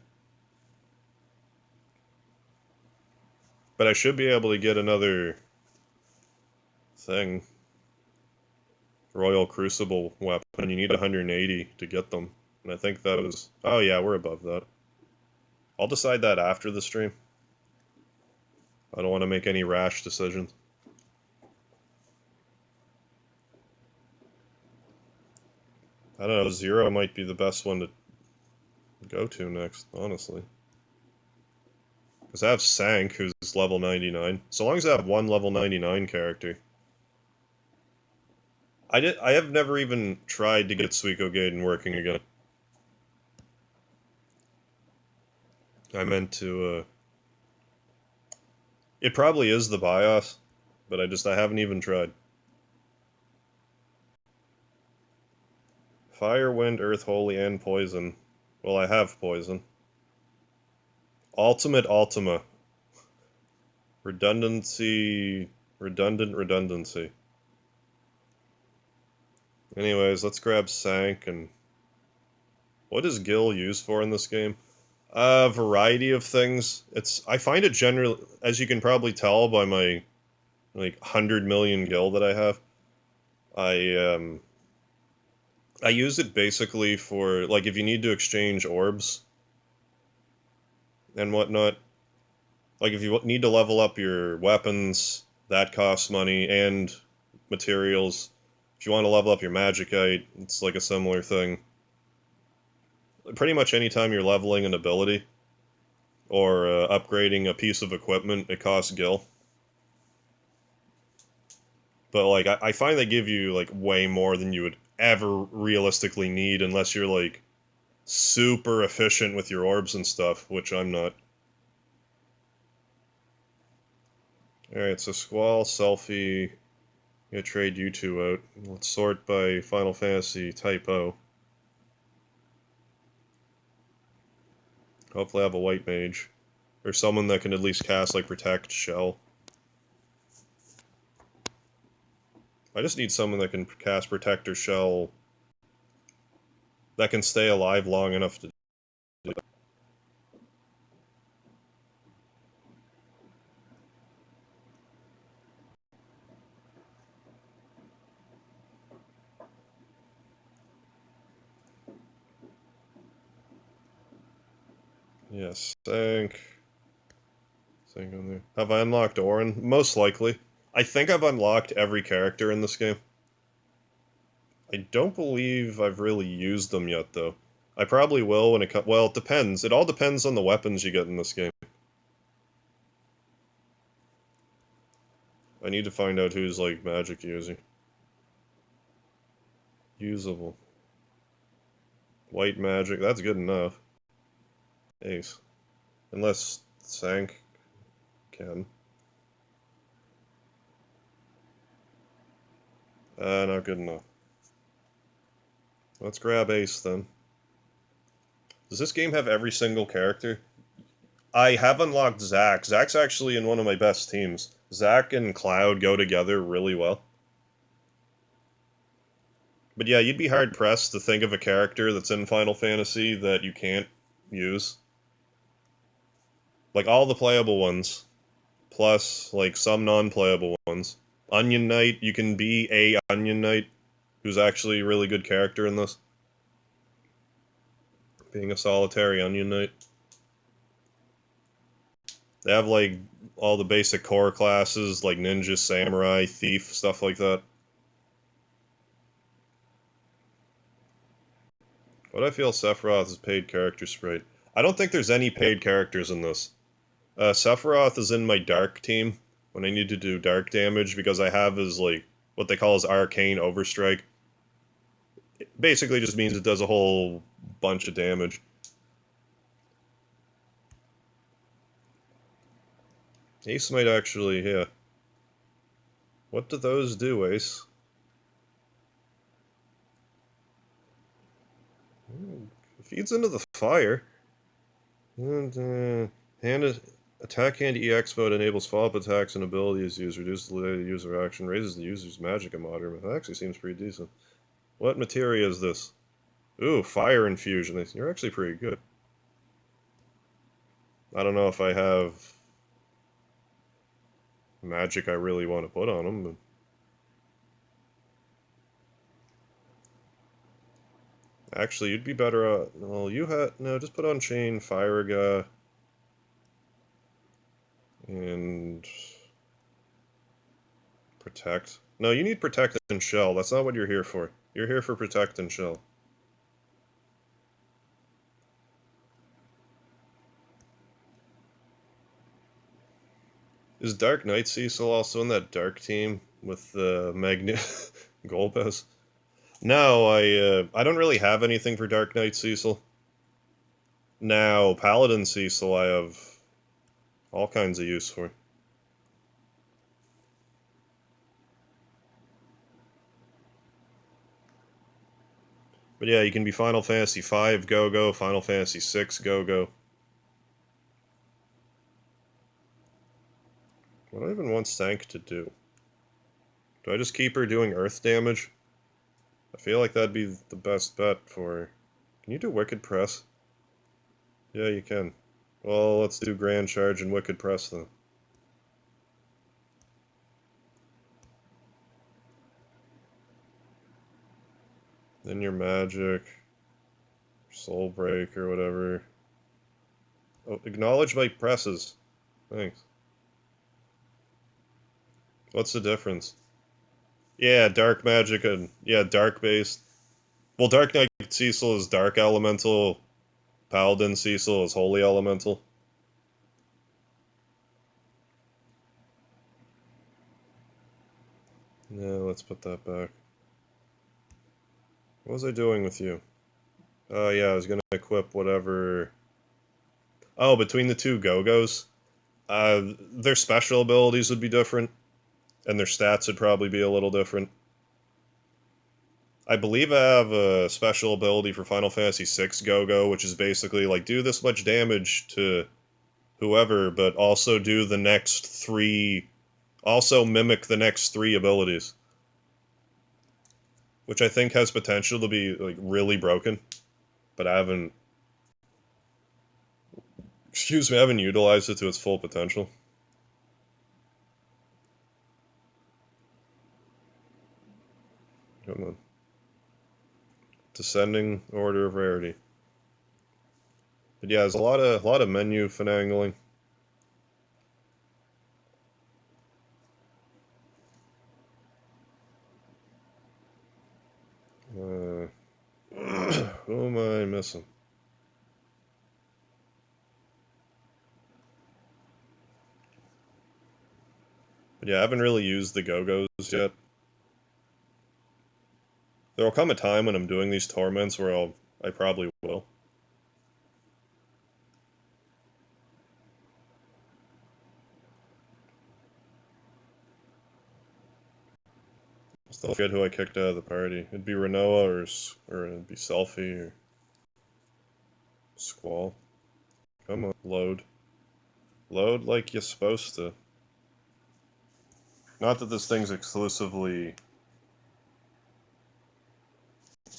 But I should be able to get another thing. Royal Crucible weapon. You need 180 to get them. And I think that was... Oh yeah, we're above that. I'll decide that after the stream. I don't want to make any rash decisions. I don't know, 0 might be the best one to go to next, honestly. Because I have Sank, who's level 99. So long as I have one level 99 character. I have never even tried to get Suiko Gaiden working again. I meant to, It probably is the BIOS, but I haven't even tried. Fire, Wind, Earth, Holy, and Poison. Well, I have Poison. Ultimate Ultima. Redundancy... Redundancy. Anyways, let's grab Sank and... What is Gil used for in this game? A variety of things. I find it generally, as you can probably tell by my, like, 100 million Gil that I have, I use it basically for, like, if you need to exchange orbs and whatnot. Like, if you need to level up your weapons, that costs money, and materials. If you want to level up your Magacite, it's like a similar thing. Pretty much anytime you're leveling an ability, or upgrading a piece of equipment, it costs Gil. But, like, I find they give you, like, way more than you would ever realistically need, unless you're, like, super efficient with your orbs and stuff, which I'm not. Alright, so Squall, Selfie, I'm gonna trade you two out. Let's sort by Final Fantasy typo. Hopefully I have a white mage. Or someone that can at least cast, like, Protect, Shell. I just need someone that can cast Protect or Shell that can stay alive long enough to do that. Yes, Sank on there. Have I unlocked Orin? Most likely. I think I've unlocked every character in this game. I don't believe I've really used them yet, though. I probably will when it comes... Well, it depends. It all depends on the weapons you get in this game. I need to find out who's, like, magic using. Usable. White magic, that's good enough. Ace. Unless Sank can. Not good enough. Let's grab Ace, then. Does this game have every single character? I have unlocked Zack. Zack's actually in one of my best teams. Zack and Cloud go together really well. But yeah, you'd be hard-pressed to think of a character that's in Final Fantasy that you can't use. Like, all the playable ones, plus, like, some non-playable ones. Onion Knight, you can be a Onion Knight, who's actually a really good character in this. Being a solitary Onion Knight. They have, like, all the basic core classes, like Ninja, Samurai, Thief, stuff like that. What I feel Sephiroth is paid character sprite. I don't think there's any paid characters in this. Sephiroth is in my dark team when I need to do dark damage because I have his, like, what they call his arcane overstrike. It basically just means it does a whole bunch of damage. Ace might actually, yeah. What do those do, Ace? Feeds into the fire. And attack hand EX mode enables follow-up attacks and abilities used, reduces the delay of user action, raises the user's magic a moderate. That actually seems pretty decent. What materia is this? Ooh, fire infusion. You're actually pretty good. I don't know if I have magic I really want to put on them, but... Actually, you'd be better well, you had... No, just put on Chain, Fire and... Protect. No, you need Protect and Shell. That's not what you're here for. You're here for Protect and Shell. Is Dark Knight Cecil also in that Dark team with the Golbez? No, I don't really have anything for Dark Knight Cecil. Now, Paladin Cecil I have all kinds of use for. But yeah, you can be Final Fantasy V go-go, Final Fantasy VI go-go. What do I even want Stank to do? Do I just keep her doing earth damage? I feel like that'd be the best bet for her. Can you do Wicked Press? Yeah, you can. Well, let's do Grand Charge and Wicked Press then. Then your magic, Soul Break or whatever. Oh, acknowledge my presses. Thanks. What's the difference? Yeah, dark magic and yeah, dark based. Well, Dark Knight Cecil is dark elemental. Paladin Cecil is holy elemental. Yeah, let's put that back. What was I doing with you? Oh, yeah, I was gonna equip whatever... Oh, between the two Go-Go's? Their special abilities would be different, and their stats would probably be a little different. I believe I have a special ability for Final Fantasy VI Go-Go, which is basically, like, do this much damage to whoever, but also do the next 3... Also mimic the next 3 abilities. Which I think has potential to be, like, really broken. But I haven't... Excuse me, I haven't utilized it to its full potential. Come on. Descending order of rarity. But yeah, there's a lot of menu finagling. Who am I missing? But yeah, I haven't really used the Go-Go's yet. There'll come a time when I'm doing these torments where I probably will. Still forget who I kicked out of the party. It'd be Renoa or it'd be Selfie or Squall. Come on, load. Load like you're supposed to. Not that this thing's exclusively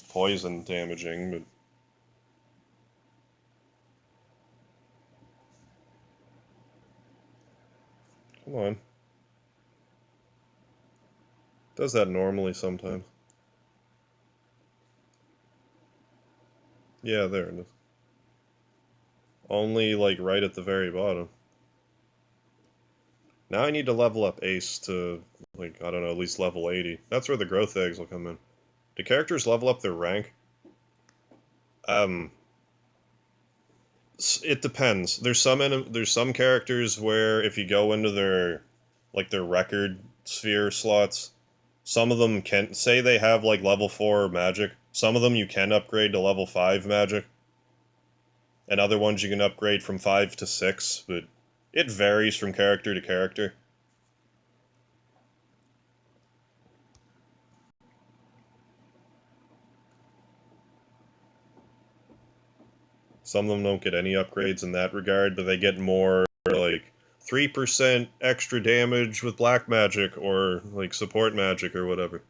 poison damaging, but... Come on. Does that normally sometimes. Yeah, there it is. Only, like, right at the very bottom. Now I need to level up Ace to, like, I don't know, at least level 80. That's where the growth eggs will come in. Do characters level up their rank? It depends. There's some characters where if you go into their record sphere slots, some of them can say they have like level 4 magic, Some of them you can upgrade to level 5 magic, and other ones you can upgrade from 5 to 6, but it varies from character to character. Some of them don't get any upgrades in that regard, but they get more, like, 3% extra damage with black magic, or, like, support magic, or whatever.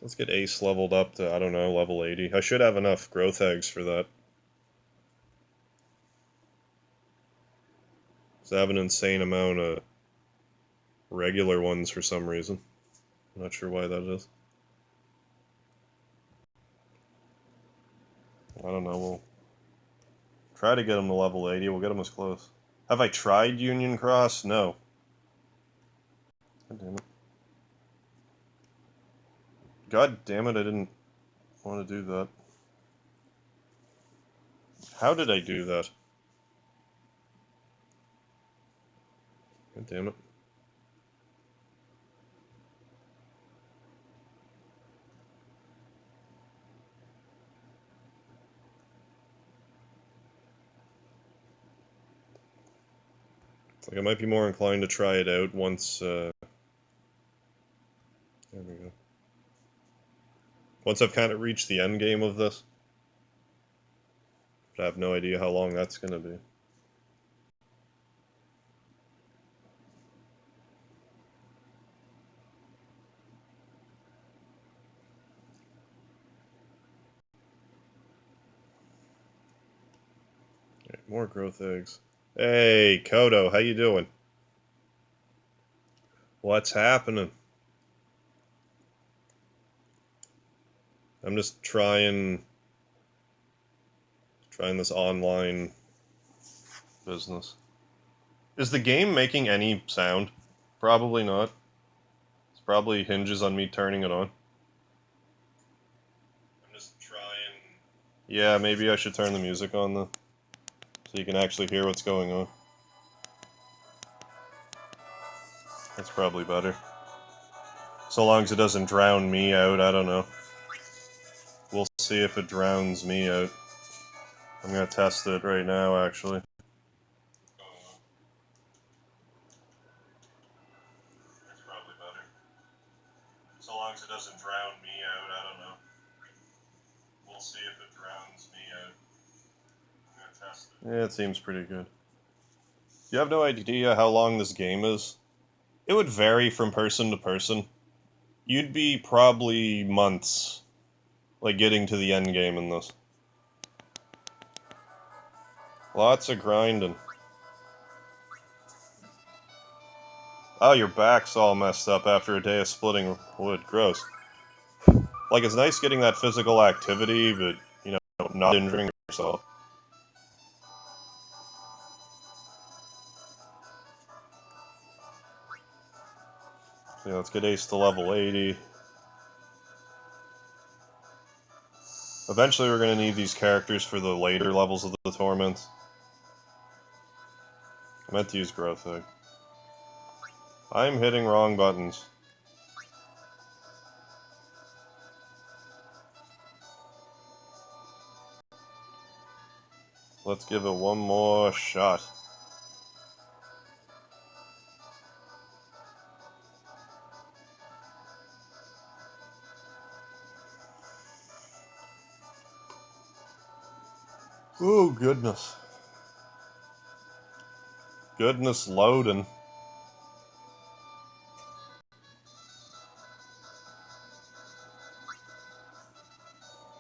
Let's get Ace leveled up to, I don't know, level 80. I should have enough growth eggs for that. I have an insane amount of regular ones for some reason. I'm not sure why that is. I don't know, we'll try to get him to level 80, we'll get him as close. Have I tried Union Cross? No. God damn it. God damn it, I didn't want to do that. How did I do that? God damn it. It's like I might be more inclined to try it out once, there we go. Once I've kind of reached the end game of this. But I have no idea how long that's going to be. Right, more growth eggs. Hey, Kodo, how you doing? What's happening? I'm just trying this online business. Is the game making any sound? Probably not. It probably hinges on me turning it on. I'm just trying. Yeah, maybe I should turn the music on though, so you can actually hear what's going on. That's probably better. So long as it doesn't drown me out, I don't know. We'll see if it drowns me out. I'm gonna test it right now, actually. That's probably better. So long as it doesn't drown me out, I don't know. We'll see if it drowns me out. I'm gonna test it. Yeah, it seems pretty good. You have no idea how long this game is? It would vary from person to person. You'd be probably months, like, getting to the end game in this. Lots of grinding. Oh, your back's all messed up after a day of splitting wood. Gross. Like, it's nice getting that physical activity, but, you know, not injuring yourself. So, yeah, let's get Ace to level 80. Eventually we're going to need these characters for the later levels of the Torments. I meant to use Growth Egg. I'm hitting wrong buttons. Let's give it one more shot. Oh, goodness. Goodness loading.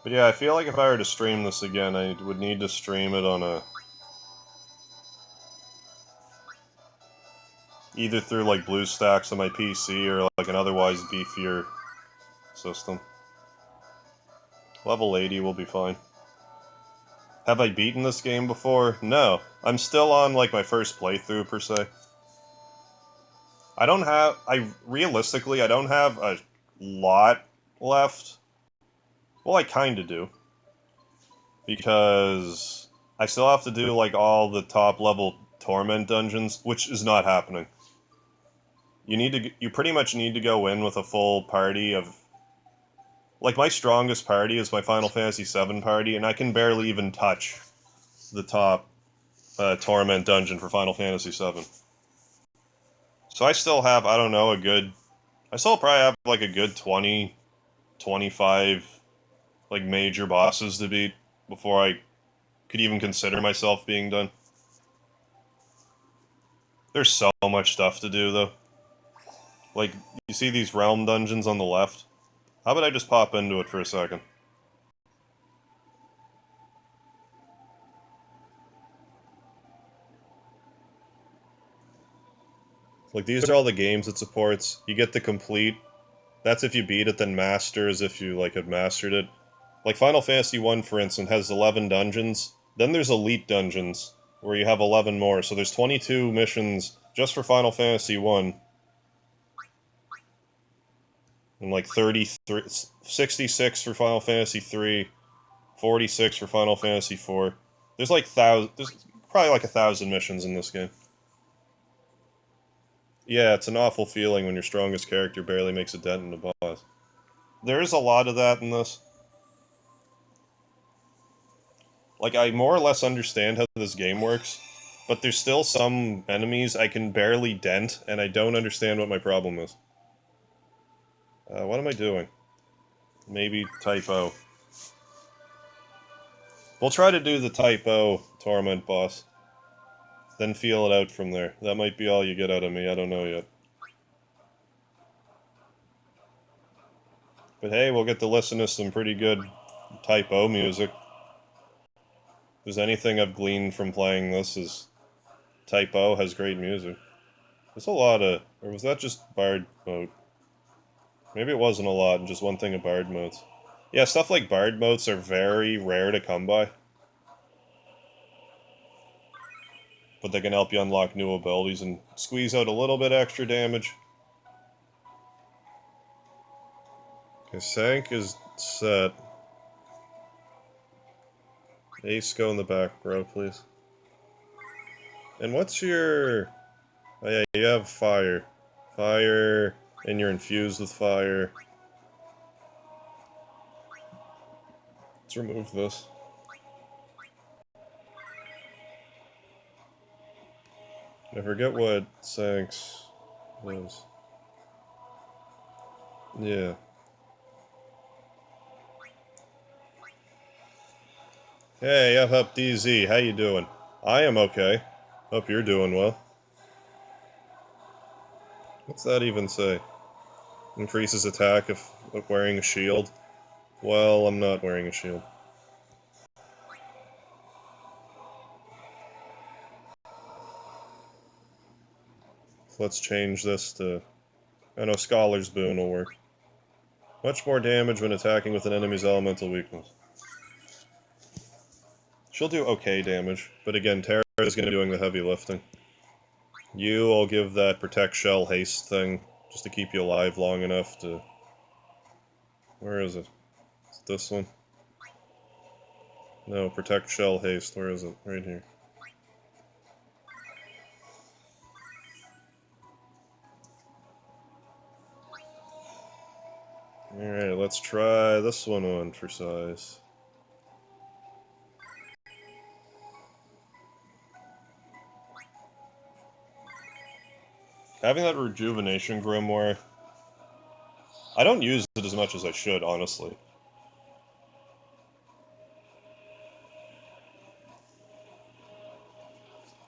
But yeah, I feel like if I were to stream this again, I would need to stream it on a... either through, like, BlueStacks on my PC or, like, an otherwise beefier system. Level 80 will be fine. Have I beaten this game before? No. I'm still on, like, my first playthrough, per se. Realistically, I don't have a lot left. Well, I kinda do. Because I still have to do, like, all the top-level Torment Dungeons, which is not happening. You pretty much need to go in with a full party of... Like, my strongest party is my Final Fantasy VII party, and I can barely even touch the top Torment Dungeon for Final Fantasy VII. So I still have, I don't know, I still probably have, like, a good 20, 25, like, major bosses to beat before I could even consider myself being done. There's so much stuff to do, though. Like, you see these realm dungeons on the left? How about I just pop into it for a second? Like, these are all the games it supports. You get the complete. That's if you beat it, then masters if you, like, have mastered it. Like, Final Fantasy I, for instance, has 11 dungeons. Then there's Elite Dungeons, where you have 11 more. So there's 22 missions just for Final Fantasy I. And, like, 66 for Final Fantasy III. 46 for Final Fantasy IV. There's, like, there's probably, like, 1,000 missions in this game. Yeah, it's an awful feeling when your strongest character barely makes a dent in the boss. There is a lot of that in this. Like, I more or less understand how this game works, but there's still some enemies I can barely dent, and I don't understand what my problem is. What am I doing? Maybe type O. We'll try to do the type O Torment boss. Then feel it out from there. That might be all you get out of me, I don't know yet. But hey, we'll get to listen to some pretty good type O music. If there's anything I've gleaned from playing this is type O has great music. There's a lot of... Or was that just Bard mode? Maybe it wasn't a lot, and just one thing of Bard modes. Yeah, stuff like Bard modes are very rare to come by. But they can help you unlock new abilities and squeeze out a little bit extra damage. Okay, Sank is set. Ace, go in the back row, please. And what's your... Oh yeah, you have fire. Fire, and you're infused with fire. Let's remove this. I forget what Sank's was. Yeah. Hey, up DZ, how you doing? I am okay. Hope you're doing well. What's that even say? Increases attack if wearing a shield. Well, I'm not wearing a shield. So let's change this to... I know Scholar's Boon will work. Much more damage when attacking with an enemy's elemental weakness. She'll do okay damage, but again, Terra is going to be doing the heavy lifting. I'll give that Protect Shell haste thing, just to keep you alive long enough to... Where is it? Is it this one? No, Protect Shell haste, where is it? Right here. Alright, let's try this one on for size. Having that Rejuvenation Grimoire, I don't use it as much as I should, honestly.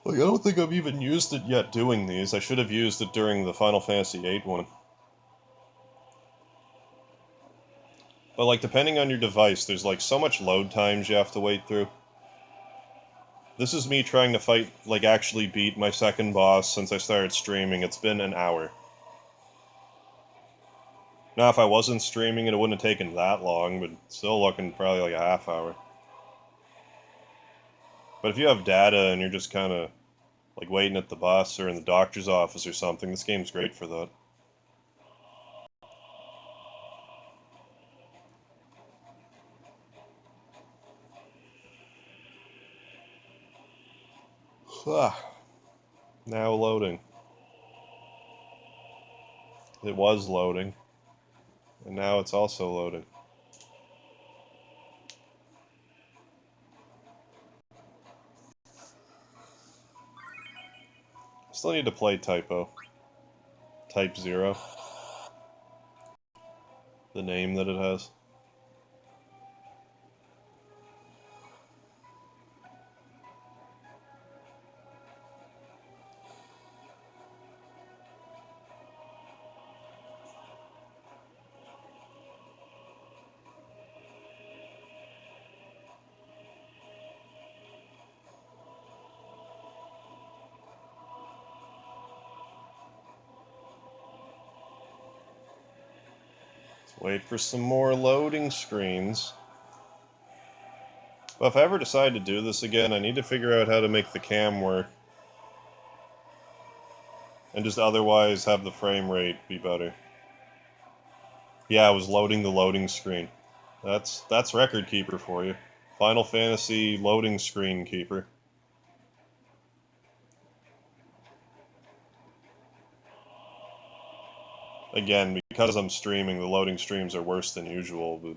Like, I don't think I've even used it yet doing these. I should have used it during the Final Fantasy VIII one. But, like, depending on your device, there's, like, so much load times you have to wait through. This is me trying to fight, like, actually beat my second boss since I started streaming. It's been an hour. Now, if I wasn't streaming, it wouldn't have taken that long, but still looking probably like a half hour. But if you have data and you're just kind of, like, waiting at the bus or in the doctor's office or something, this game's great for that. Now loading. It was loading. And now it's also loading. Still need to play Typo. Type 0. The name that it has. Wait for some more loading screens. But if I ever decide to do this again, I need to figure out how to make the cam work. And just otherwise have the frame rate be better. Yeah, I was loading the loading screen. That's Record Keeper for you. Final Fantasy loading screen keeper. Again, because I'm streaming, the loading streams are worse than usual, but...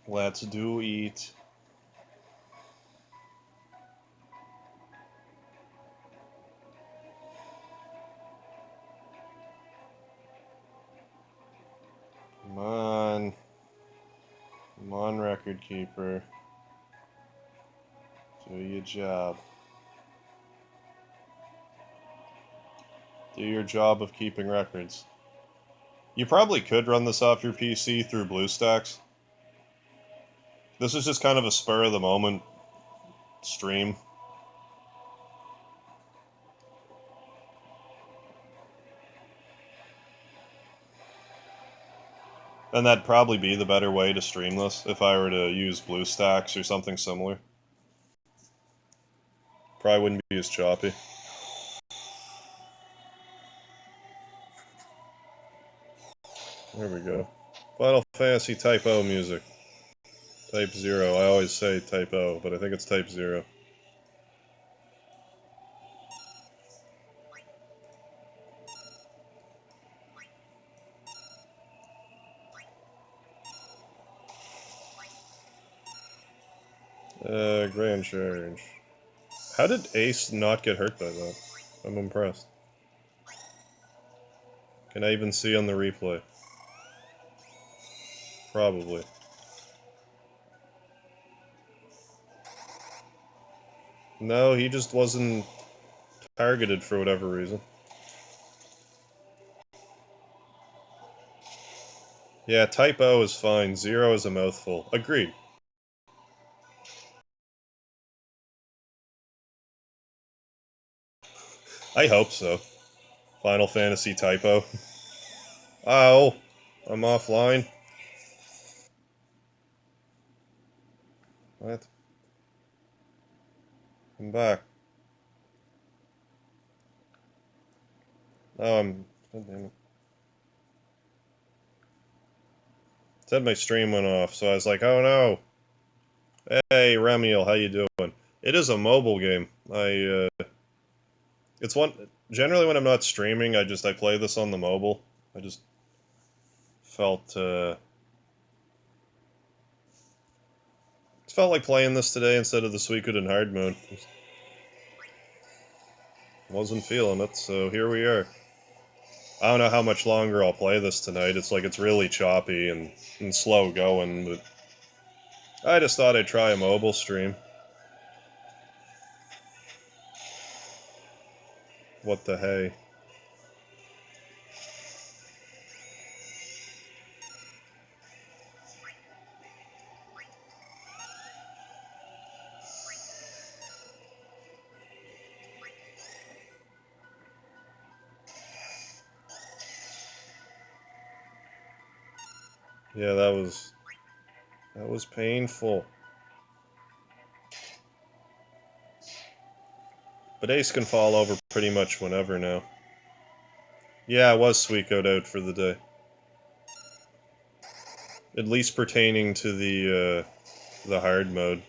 Let's do it. Come on. Come on, Record Keeper. Do your job. Do your job of keeping records. You probably could run this off your PC through BlueStacks. This is just kind of a spur of the moment stream. And that'd probably be the better way to stream this if I were to use BlueStacks or something similar. Probably wouldn't be as choppy. There we go. Final Fantasy Type O music. Type 0. I always say Type O, but I think it's Type 0. Grand Charge. How did Ace not get hurt by that? I'm impressed. Can I even see on the replay? Probably. No, he just wasn't targeted for whatever reason. Yeah, Type O is fine. 0 is a mouthful. Agreed. I hope so. Final Fantasy Type O. Ow! I'm offline. What? I'm back. Oh, God damn it. It said my stream went off, so I was like, oh no! Hey, Remiel, how you doing? It is a mobile game. It's one... Generally when I'm not streaming, I play this on the mobile. I just felt like playing this today instead of the Suikoden hard mode. Wasn't feeling it, so here we are. I don't know how much longer I'll play this tonight. It's really choppy and slow going, but I just thought I'd try a mobile stream. What the hey? Yeah, that was painful. But Ace can fall over pretty much whenever now. Yeah, I was Suico'd out for the day. At least pertaining to the hard mode.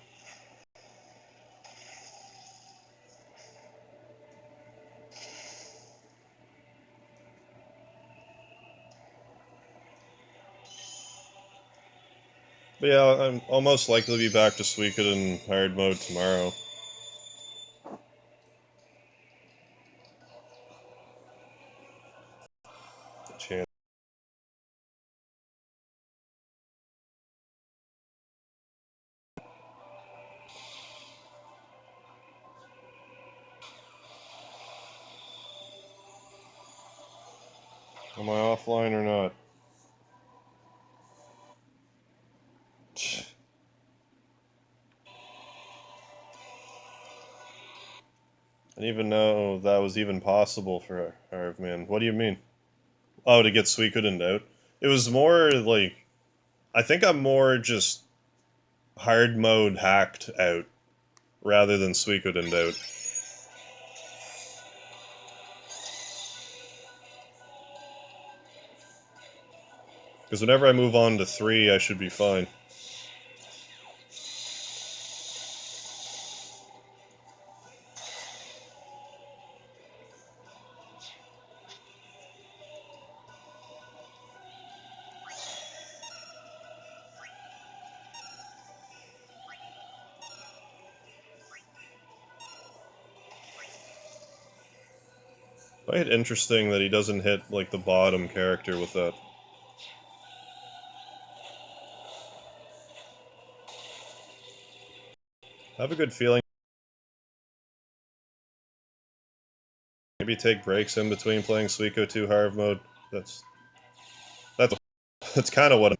But yeah, I'll most likely be back to Suicode in hard mode tomorrow. Chance. Am I offline or not? I didn't even know that was even possible for Harv, man. What do you mean? Oh, to get Suicoden out? It was more like... I think I'm more just hard mode hacked out rather than Suicoden out. Because whenever I move on to 3, I should be fine. Quite interesting that he doesn't hit, like, the bottom character with that. I have a good feeling. Maybe take breaks in between playing Suico 2 Harv mode. That's kind of what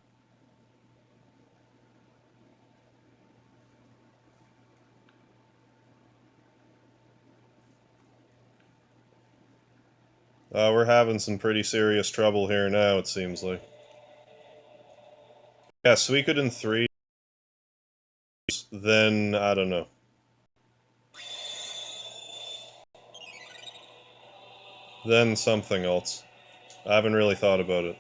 we're having some pretty serious trouble here now, it seems like. Yeah, Suicoden 3, then, I don't know. Then something else. I haven't really thought about it.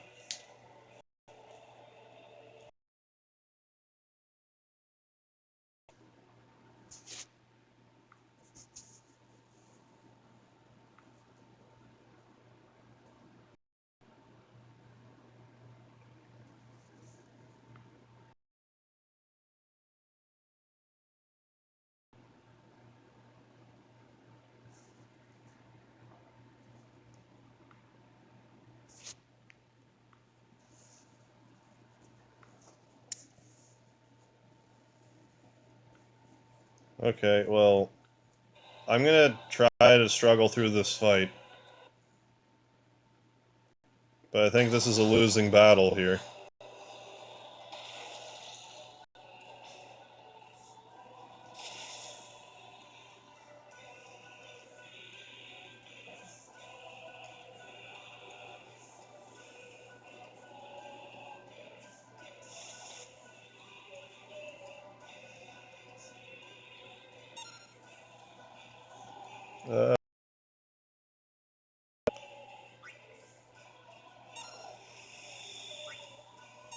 Okay, well, I'm gonna try to struggle through this fight. But I think this is a losing battle here.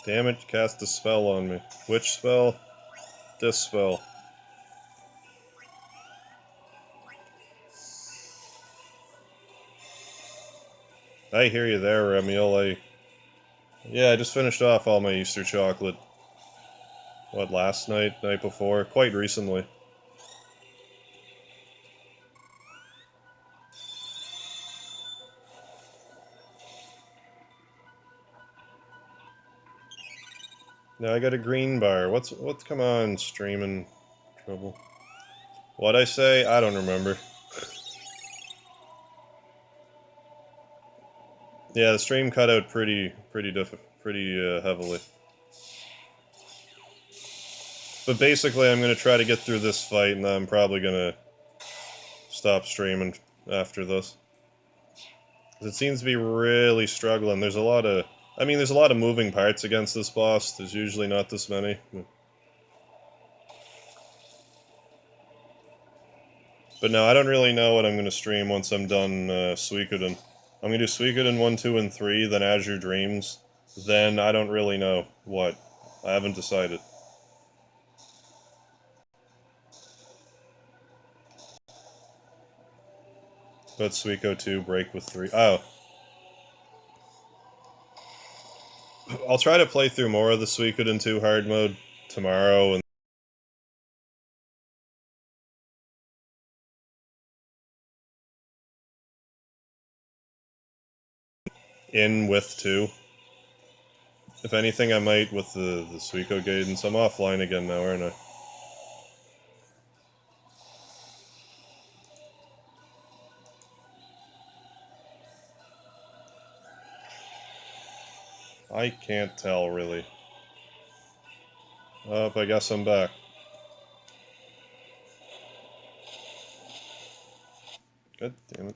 Damn it, cast a spell on me. Which spell? This spell. I hear you there, Remiel. Yeah, I just finished off all my Easter chocolate. What, last night? Night before? Quite recently. Now I got a green bar. What's come on, streaming trouble? What'd I say? I don't remember. Yeah, the stream cut out pretty heavily. But basically, I'm gonna try to get through this fight, and then I'm probably gonna stop streaming after this. 'Cause it seems to be really struggling. There's a lot of... I mean, there's a lot of moving parts against this boss. There's usually not this many. But no, I don't really know what I'm going to stream once I'm done Suikoden. I'm going to do Suikoden 1, 2, and 3, then Azure Dreams. Then I don't really know what. I haven't decided. But Suiko 2, break with 3. Oh. I'll try to play through more of the Suikoden 2 hard mode tomorrow. And in with 2. If anything, I might with the Suiko Gaiden. So I'm offline again now, aren't I? I can't tell, really. Oh, I guess I'm back. God damn it.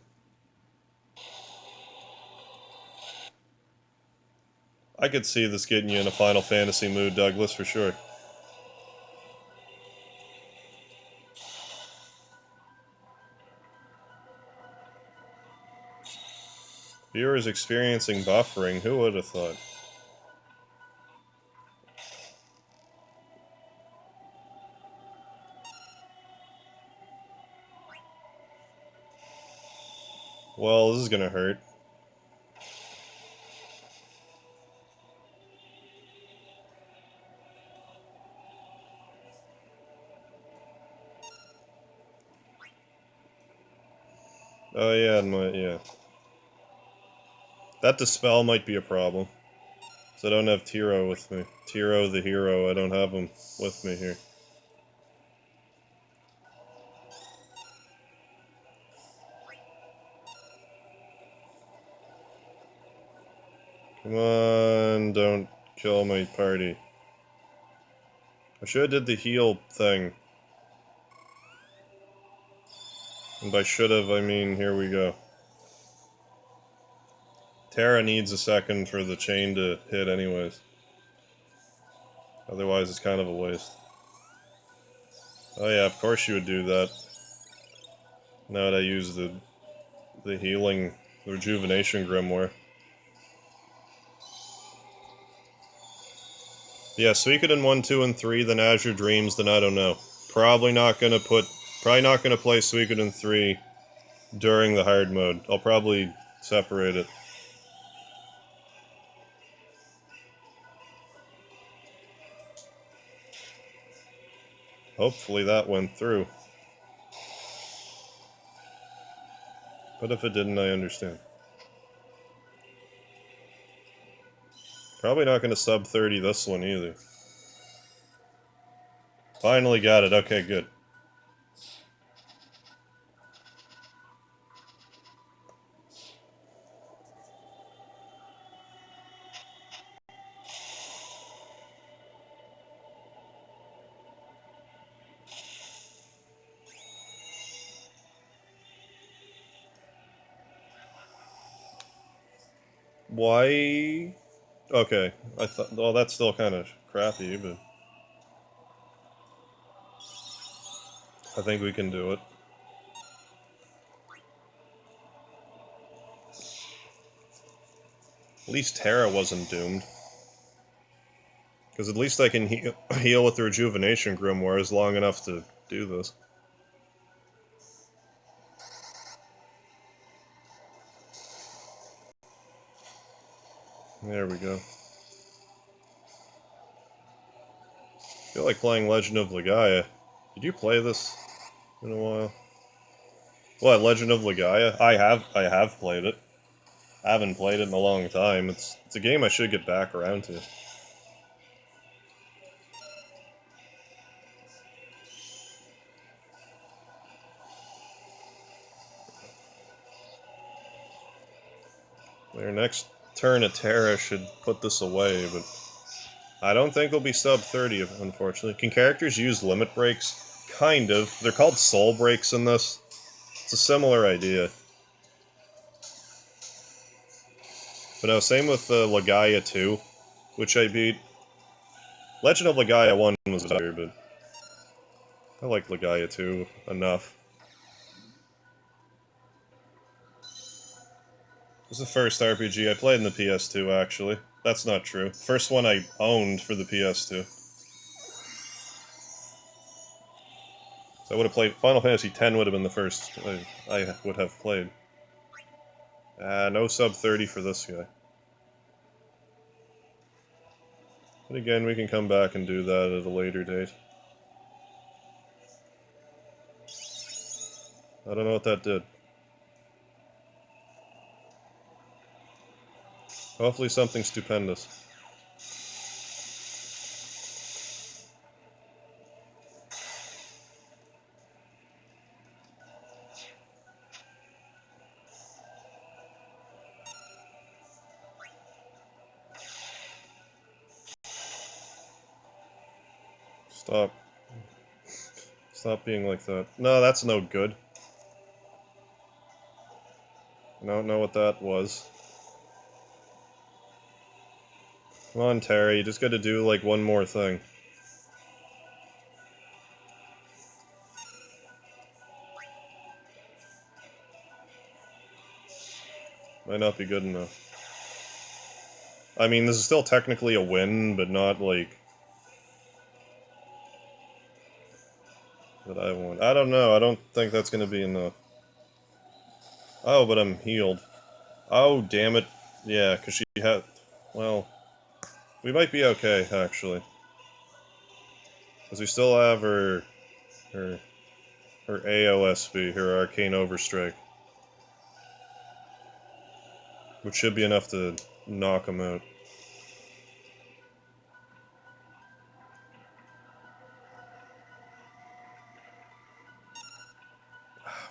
I could see this getting you in a Final Fantasy mood, Douglas, for sure. Viewers experiencing buffering, who would have thought? Well, this is gonna hurt. Oh yeah, yeah. That dispel might be a problem. So I don't have Tiro with me. Tiro the hero, I don't have him with me here. Come on, don't kill my party. I should have did the heal thing. And by should have, I mean, here we go. Terra needs a second for the chain to hit anyways. Otherwise it's kind of a waste. Oh yeah, of course you would do that. Now that I use the healing, the rejuvenation grimoire. Yeah, Suikoden 1, 2, and 3, then Azure Dreams, then I don't know. Probably not gonna play Suikoden 3 during the hard mode. I'll probably separate it. Hopefully that went through. But if it didn't, I understand. Probably not gonna sub 30 this one either. Finally got it, okay, good. Why? Okay, I thought. Well, that's still kind of crappy, but I think we can do it. At least Terra wasn't doomed. Because at least I can heal with the Rejuvenation Grimoire long enough to do this. There we go. I feel like playing Legend of Legaia. Did you play this in a while? What, Legend of Legaia? I have played it. I haven't played it in a long time. It's a game I should get back around to. Their next turn of Terra should put this away, but I don't think it'll be sub 30, unfortunately. Can characters use limit breaks? Kind of. They're called soul breaks in this. It's a similar idea. But no, same with Legaia 2, which I beat. Legend of Legaia 1 was better, but I like Legaia 2 enough. was the first RPG I played in the PS2, actually. That's not true. First one I owned for the PS2. So I would have played... Final Fantasy X would have been the first I would have played. No sub 30 for this guy. But again, we can come back and do that at a later date. I don't know what that did. Hopefully something stupendous. Stop. Stop being like that. No, that's no good. I don't know what that was. Come on, Terra, you just gotta do, like, one more thing. Might not be good enough. I mean, this is still technically a win, but not, like... that I want. I don't know, I don't think that's gonna be enough. Oh, but I'm healed. Oh, damn it. Yeah, because she had... well... we might be okay, actually. Because we still have her AOSB, her Arcane Overstrike. Which should be enough to knock him out.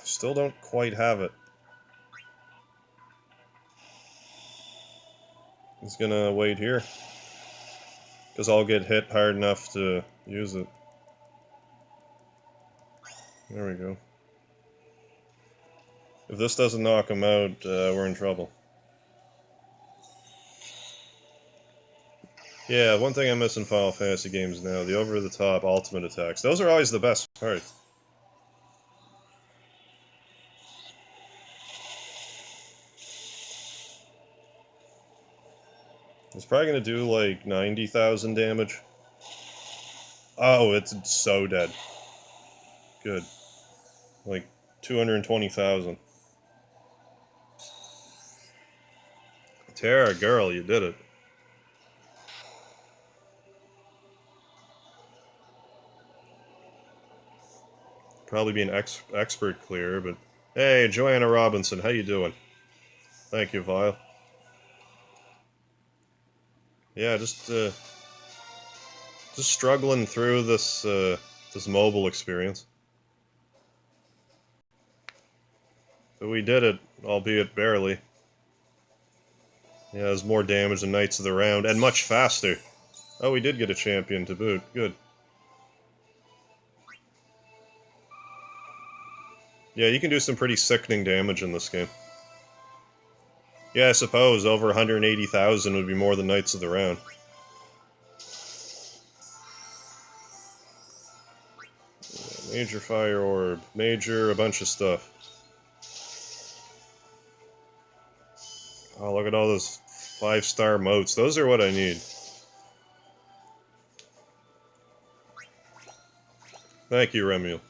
Still don't quite have it. He's gonna wait here. Because I'll get hit hard enough to use it. There we go. If this doesn't knock him out, we're in trouble. Yeah, one thing I miss in Final Fantasy games now, the over-the-top ultimate attacks. Those are always the best part. It's probably gonna do like 90,000 damage. Oh, it's so dead. Good. Like 220,000. Terra, girl, you did it. Probably be an expert clear, but... hey, Joanna Robinson, how you doing? Thank you, Vile. Yeah, just struggling through this, this mobile experience. But we did it, albeit barely. Yeah, there's more damage than Knights of the Round, and much faster. Oh, we did get a champion to boot. Good. Yeah, you can do some pretty sickening damage in this game. Yeah, I suppose over 180,000 would be more than Knights of the Round. Yeah, major Fire Orb, major a bunch of stuff. Oh, look at all those 5-star motes. Those are what I need. Thank you, Remuel.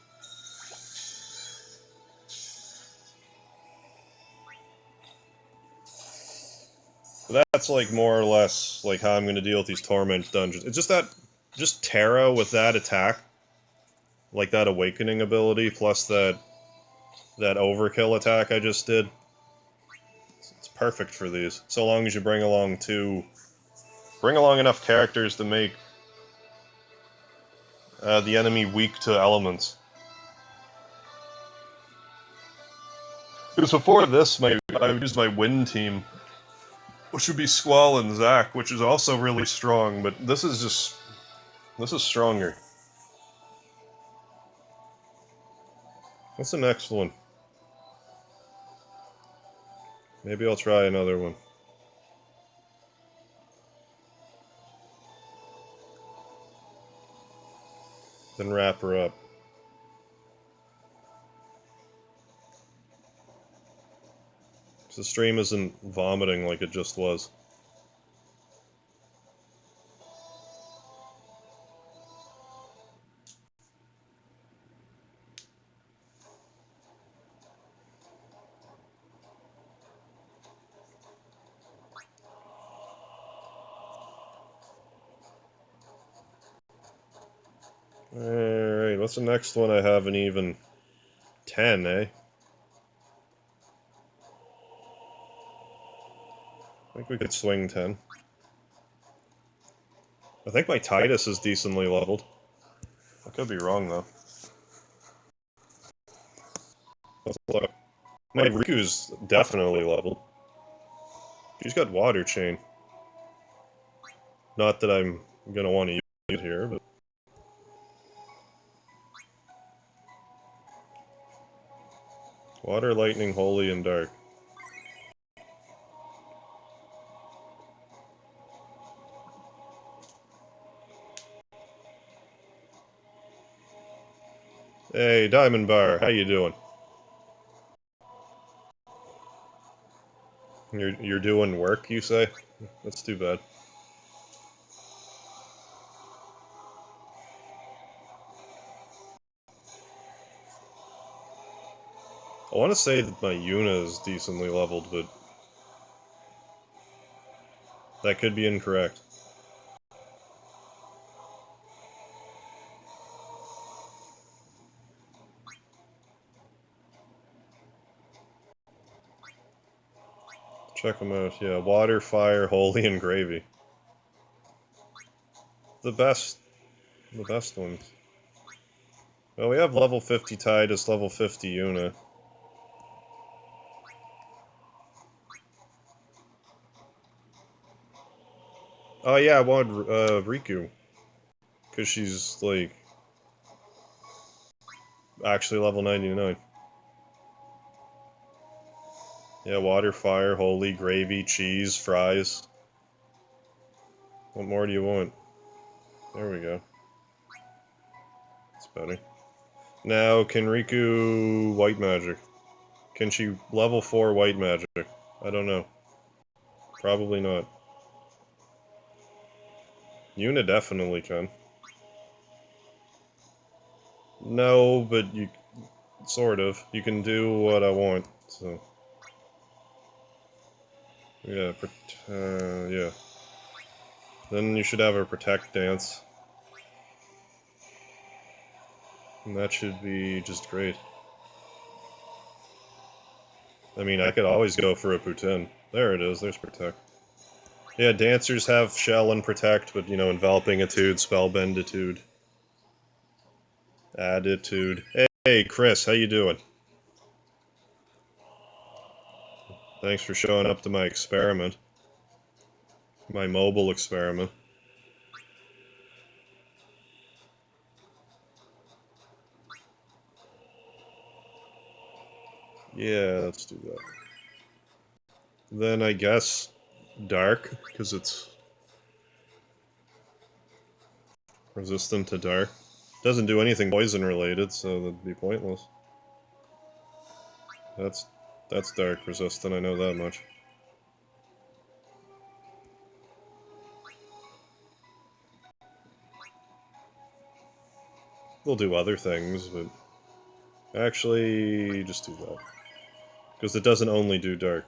So that's like more or less like how I'm going to deal with these Torment Dungeons. It's just that, just Terra with that attack, like that Awakening ability, plus that Overkill attack I just did. It's perfect for these, so long as you bring along enough characters to make the enemy weak to elements. Because before this, I used my Wind team, which would be Squall and Zac, which is also really strong, but this is stronger. What's the next one? Maybe I'll try another one. Then wrap her up. The stream isn't vomiting like it just was. Alright, what's the next one I haven't even... 10, eh? I think we could swing 10. I think my Titus is decently leveled. I could be wrong, though. Let's look. My Riku's definitely leveled. She's got Water Chain. Not that I'm gonna want to use it here, but... Water, Lightning, Holy, and Dark. Hey, Diamond Bar, how you doing? You're doing work, you say? That's too bad. I want to say that my Yuna is decently leveled, but that could be incorrect. Check them out. Yeah, Water, Fire, Holy, and Gravy. The best ones. Well, we have level 50 Titus, level 50 Yuna. Oh yeah, I want Riku. Because she's, like, actually level 99. Yeah, Water, Fire, Holy, Gravy, Cheese, Fries. What more do you want? There we go. That's better. Now, can Riku White Magic? Can she level 4 White Magic? I don't know. Probably not. Yuna definitely can. No, but you... sort of. You can do what I want, so... Yeah, yeah. Then you should have a Protect Dance. And that should be just great. I mean, I could always go for a Putin. There it is, there's Protect. Yeah, Dancers have Shell and Protect, but, you know, Envelopingitude, Spellbenditude. Attitude. Hey, Chris, how you doing? Thanks for showing up to my experiment. My mobile experiment. Yeah, let's do that. Then I guess Dark, because it's resistant to Dark. Doesn't do anything poison related, so that'd be pointless. That's Dark resistant, I know that much. We'll do other things, but... Actually, just do that. Because it doesn't only do Dark.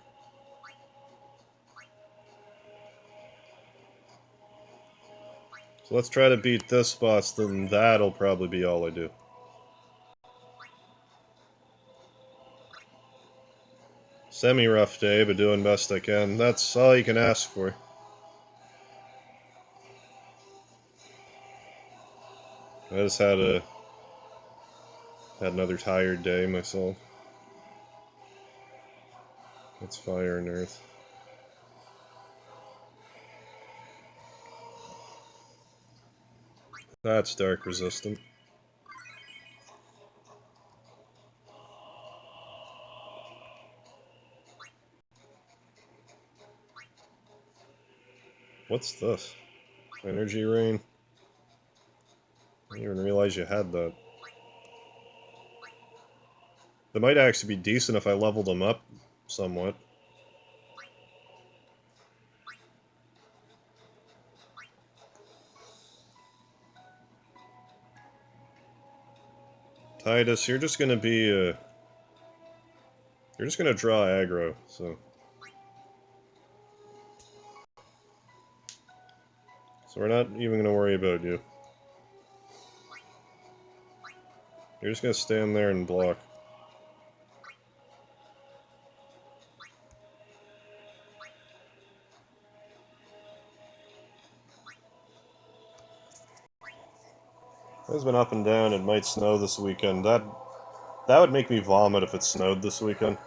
So let's try to beat this boss, then that'll probably be all I do. Semi-rough day, but doing best I can. That's all you can ask for. I just had another tired day myself. It's Fire and Earth. That's Dark resistant. What's this? Energy Rain? I didn't even realize you had that. That might actually be decent if I leveled them up somewhat. Titus, you're just gonna be, you're just gonna draw aggro, so... So we're not even gonna worry about you. You're just gonna stand there and block. It's been up and down. It might snow this weekend. That would make me vomit if it snowed this weekend.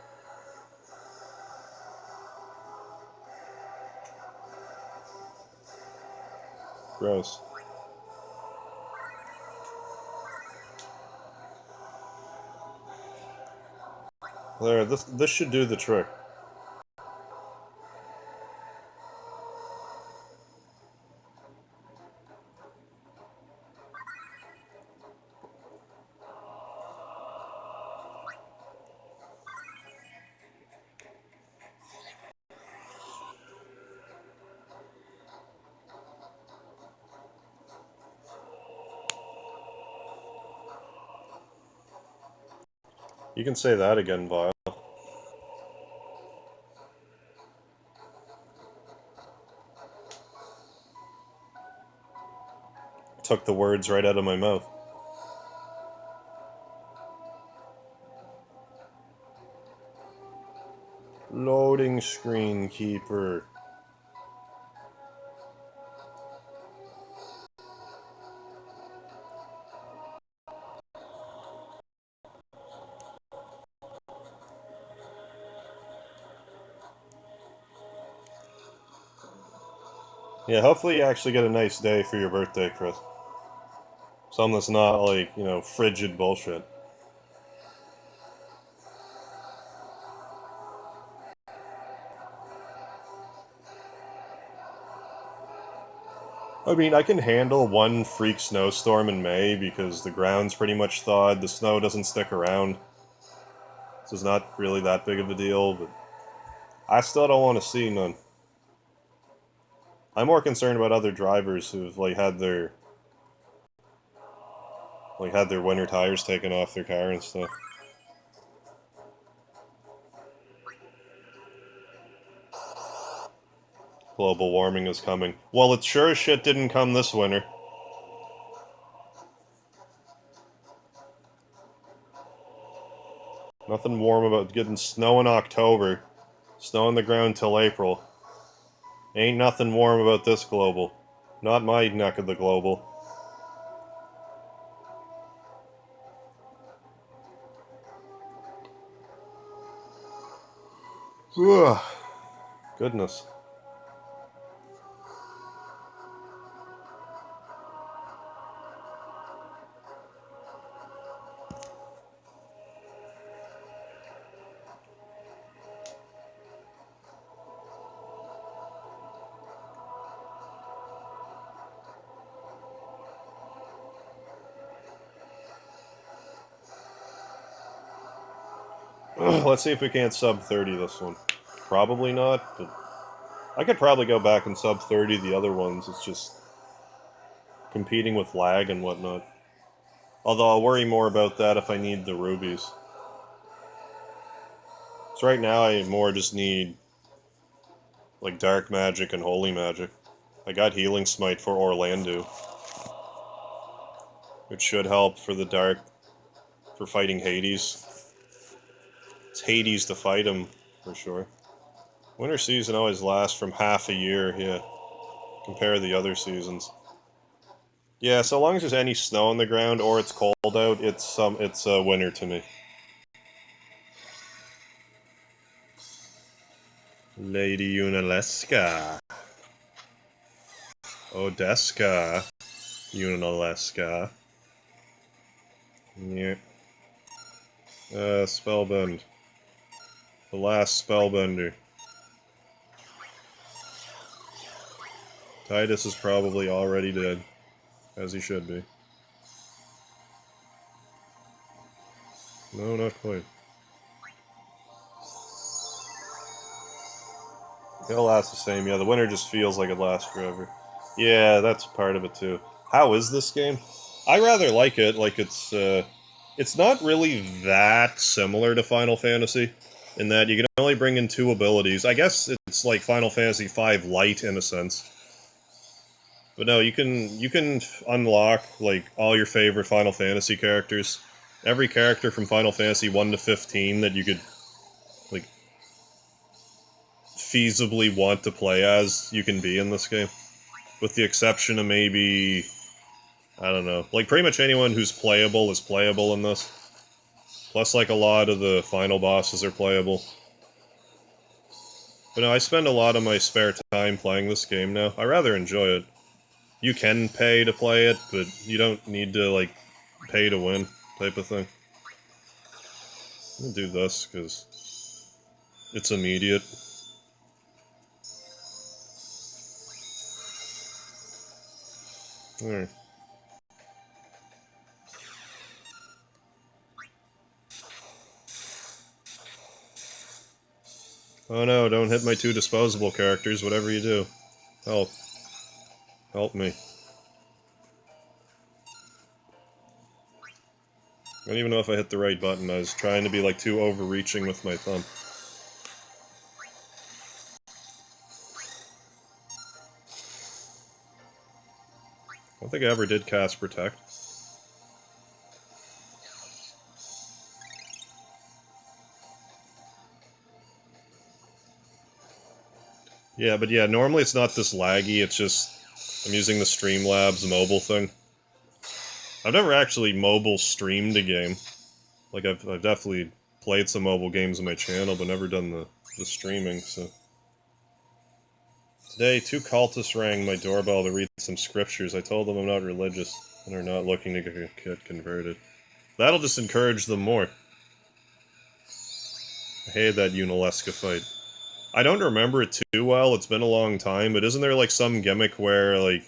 Gross. There, this should do the trick. You can say that again, Vile. Took the words right out of my mouth. Loading screen keeper. Yeah, hopefully you actually get a nice day for your birthday, Chris. Something that's not like, you know, frigid bullshit. I mean, I can handle one freak snowstorm in May because the ground's pretty much thawed, the snow doesn't stick around. So it's not really that big of a deal, but I still don't want to see none. I'm more concerned about other drivers who've had their winter tires taken off their car and stuff. Global warming is coming. Well, it sure as shit didn't come this winter. Nothing warm about getting snow in October. Snow on the ground till April. Ain't nothing warm about this global. Not my neck of the global. Ugh. Goodness. Let's see if we can't sub 30 this one. Probably not, but I could probably go back and sub 30 the other ones. It's just competing with lag and whatnot. Although I'll worry more about that if I need the rubies. So right now I more just need like dark magic and holy magic. I got healing smite for Orlando, which should help for the dark, for fighting Hades. It's Hades to fight him, for sure. Winter season always lasts from half a year, yeah. Compare the other seasons. Yeah, so long as there's any snow on the ground or it's cold out, it's winter to me. Lady Unaleska. Odeska. Unaleska. Yeah. Spellbend. The last spellbender. Titus is probably already dead, as he should be. No, not quite. It'll last the same. Yeah, the winter just feels like it lasts forever. Yeah, that's part of it too. How is this game? I rather like it. Like it's It's not really that similar to Final Fantasy, in that you can only bring in 2 abilities. I guess it's like Final Fantasy V Lite in a sense. But no, you can unlock like all your favorite Final Fantasy characters. Every character from Final Fantasy 1 to 15 that you could like feasibly want to play as, you can be in this game. With the exception of maybe, I don't know, like pretty much anyone who's playable is playable in this. Plus like a lot of the final bosses are playable. But no, I spend a lot of my spare time playing this game now. I rather enjoy it. You can pay to play it, but you don't need to, like, pay to win type of thing. I'm gonna do this, because it's immediate. Alright. Oh no, don't hit my 2 disposable characters, whatever you do. Help. Help me. I don't even know if I hit the right button. I was trying to be, like, too overreaching with my thumb. I don't think I ever did cast Protect. Yeah, but yeah, normally it's not this laggy, it's just I'm using the Streamlabs mobile thing. I've never actually mobile streamed a game. Like, I've definitely played some mobile games on my channel, but never done the streaming, so... Today, 2 cultists rang my doorbell to read some scriptures. I told them I'm not religious, and are not looking to get converted. That'll just encourage them more. I hated that Unalesca fight. I don't remember it too well, it's been a long time, but isn't there, like, some gimmick where, like,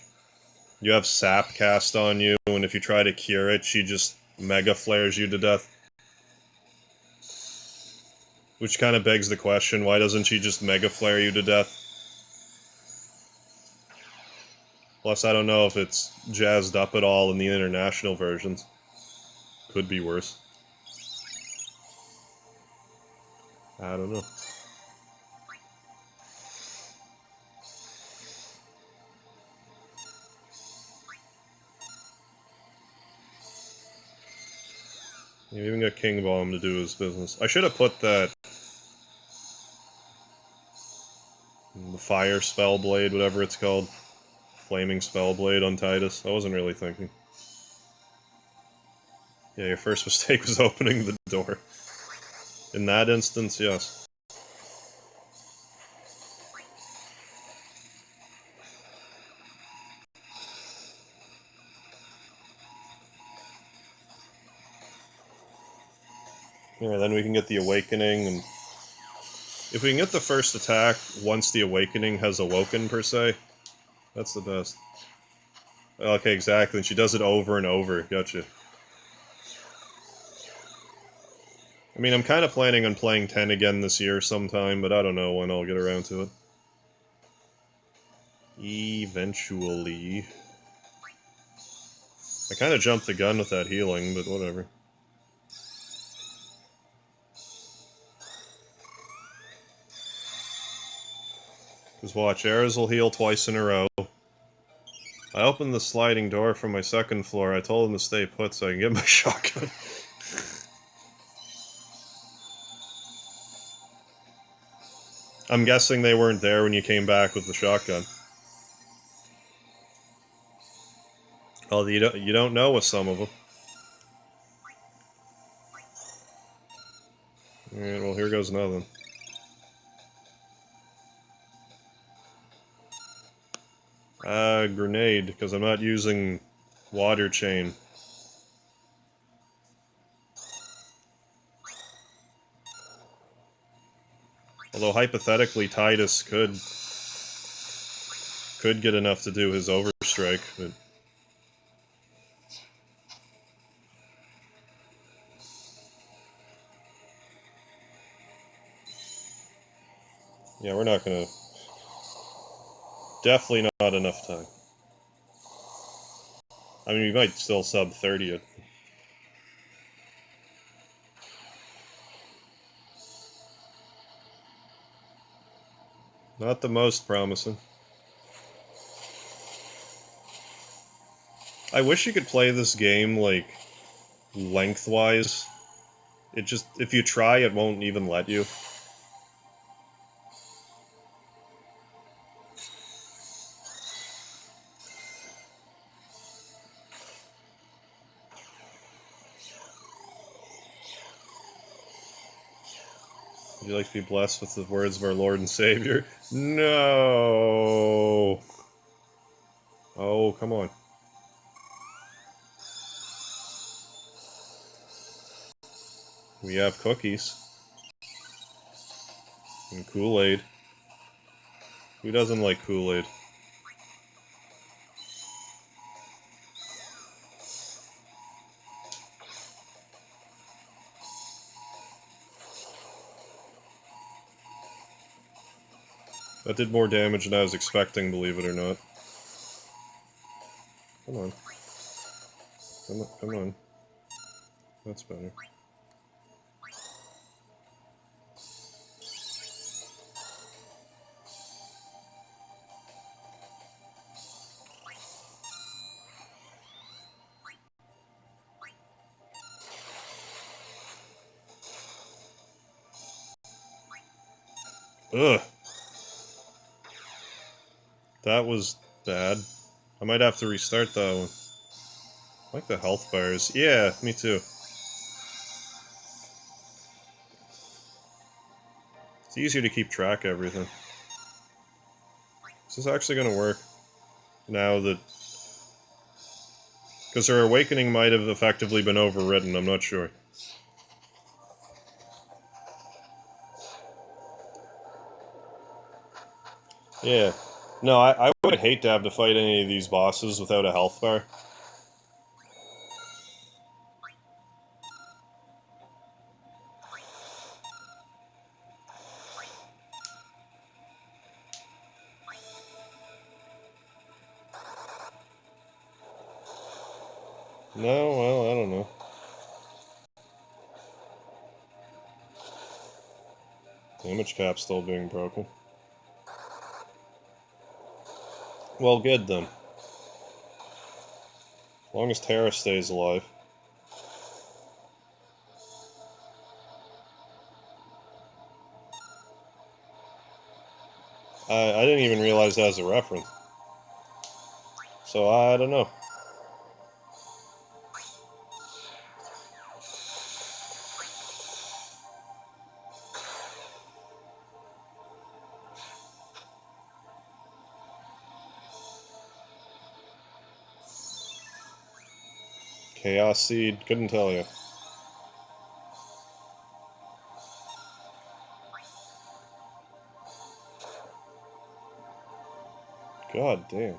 you have sap cast on you, and if you try to cure it, she just mega flares you to death? Which kind of begs the question, why doesn't she just mega flare you to death? Plus, I don't know if it's jazzed up at all in the international versions. Could be worse. I don't know. You even got King Bomb to do his business. I should have put that... the Fire Spell Blade, whatever it's called. Flaming Spell Blade on Titus. I wasn't really thinking. Yeah, your first mistake was opening the door. In that instance, yes. Yeah, then we can get the Awakening, and... if we can get the first attack once the Awakening has awoken, per se, that's the best. Okay, exactly, and she does it over and over. Gotcha. I mean, I'm kind of planning on playing 10 again this year sometime, but I don't know when I'll get around to it. Eventually. I kind of jumped the gun with that healing, but whatever. Because watch, Ares will heal twice in a row. I opened the sliding door from my second floor. I told him to stay put so I can get my shotgun. I'm guessing they weren't there when you came back with the shotgun. Oh, you don't know with some of them. Alright, well, here goes nothing. Grenade, because I'm not using water chain. Although, hypothetically, Titus could get enough to do his overstrike, but... yeah, we're not gonna... definitely not enough time. I mean, we might still sub 30 it. Not the most promising. I wish you could play this game, like, lengthwise. It just, if you try, it won't even let you. Would you like to be blessed with the words of our Lord and Savior? No! Oh, come on. We have cookies. And Kool-Aid. Who doesn't like Kool-Aid? That did more damage than I was expecting, believe it or not. Come on. Come on, come on. That's better. Ugh. That was bad. I might have to restart that one. I like the health bars. Yeah, me too. It's easier to keep track of everything. Is this actually going to work? Now that... Because her awakening might have effectively been overridden, I'm not sure. Yeah. No, I would hate to have to fight any of these bosses without a health bar. No, well, I don't know. Damage cap's still being broken. Well, good then. As long as Terra stays alive. I didn't even realize that was a reference. So I don't know. Chaos Seed, couldn't tell you. God damn.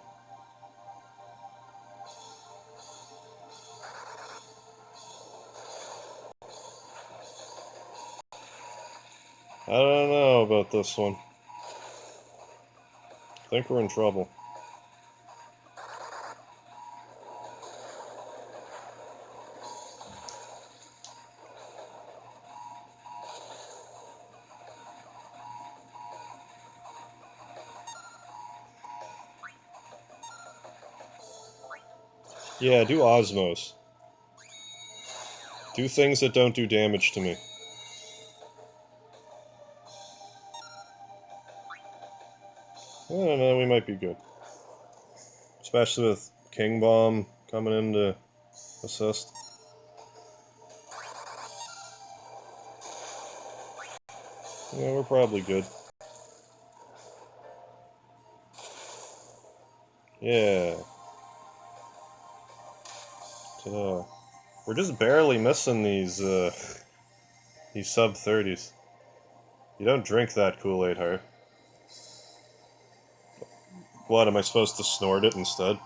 I don't know about this one. I think we're in trouble. Yeah, do Osmos. Do things that don't do damage to me. I don't know, we might be good. Especially with King Bomb coming in to assist. Yeah, we're probably good. Yeah. Ta-da. We're just barely missing these sub-30s. You don't drink that Kool-Aid, Har. What, am I supposed to snort it instead?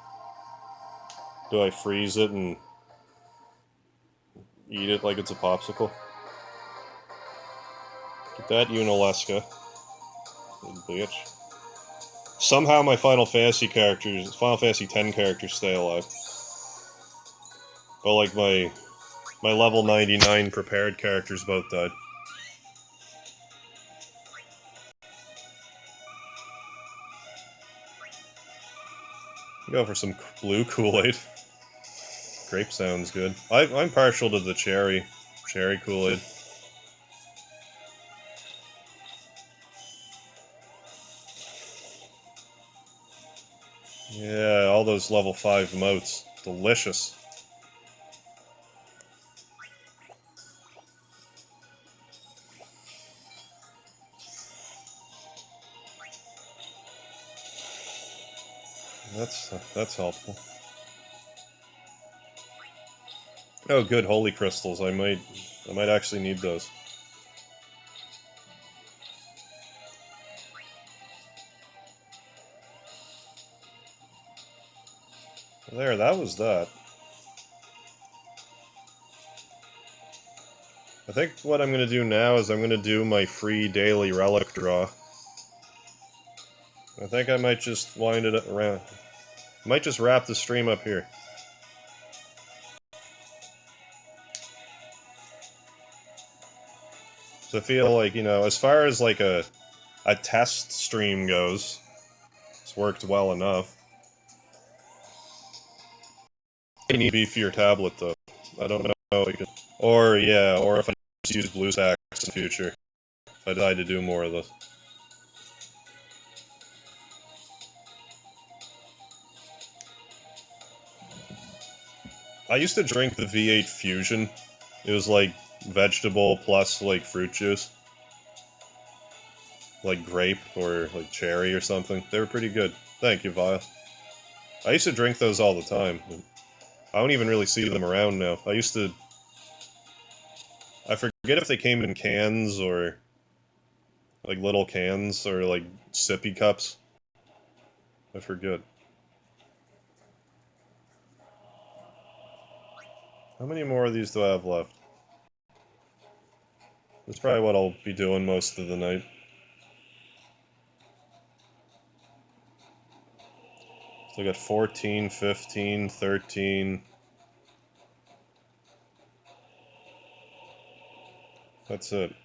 Do I freeze it and eat it like it's a popsicle? Get that, Unalesca. Little bitch. Somehow my Final Fantasy X characters stay alive. But like my level 99 prepared characters both died. Go for some blue Kool-Aid. Grape sounds good. I'm partial to the cherry Kool-Aid. Yeah, all those level 5 motes. Delicious. That's helpful. Oh, good, holy crystals. I might actually need those. There, that was that. I think what I'm going to do now is I'm going to do my free daily relic draw. I think I might just wind it around. I might just wrap the stream up here. So I feel like, you know, as far as like a test stream goes, it's worked well enough. I need a beefier tablet though. I don't know. Or yeah, or if I just use BlueStacks in the future. If I decide to do more of this. I used to drink the V8 Fusion. It was like vegetable plus like fruit juice. Like grape or like cherry or something. They were pretty good. Thank you, Vile. I used to drink those all the time. I don't even really see them around now. I forget if they came in cans or like little cans or like sippy cups. I forget. How many more of these do I have left? That's probably what I'll be doing most of the night. So I got 14, 15, 13. That's it.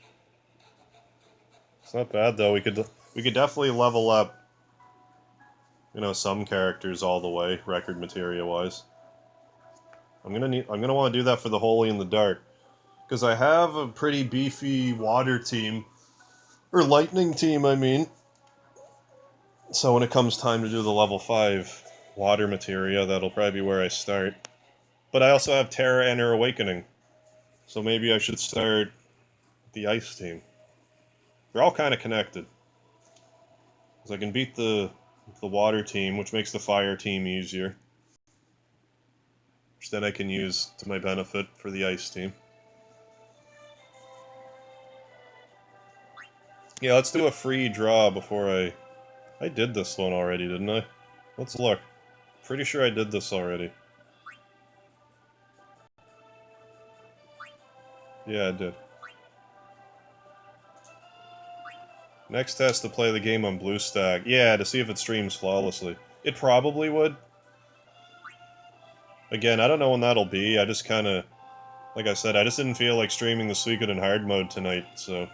It's not bad though. We could definitely level up, you know, some characters all the way, record materia wise. I'm gonna want to do that for the Holy in the Dark, because I have a pretty beefy water team, or lightning team, I mean. So when it comes time to do the level 5 water materia, that'll probably be where I start. But I also have Terra and her Awakening, so maybe I should start the ice team. They're all kind of connected. Because I can beat the water team, which makes the fire team easier. Which then I can use to my benefit for the ice team. Yeah, let's do a free draw before I did this one already, didn't I? Let's look. Pretty sure I did this already. Yeah, I did. Next test to play the game on BlueStack. Yeah, to see if it streams flawlessly. It probably would. Again, I don't know when that'll be. I just kind of... Like I said, I just didn't feel like streaming the Suikoden hard mode tonight, so...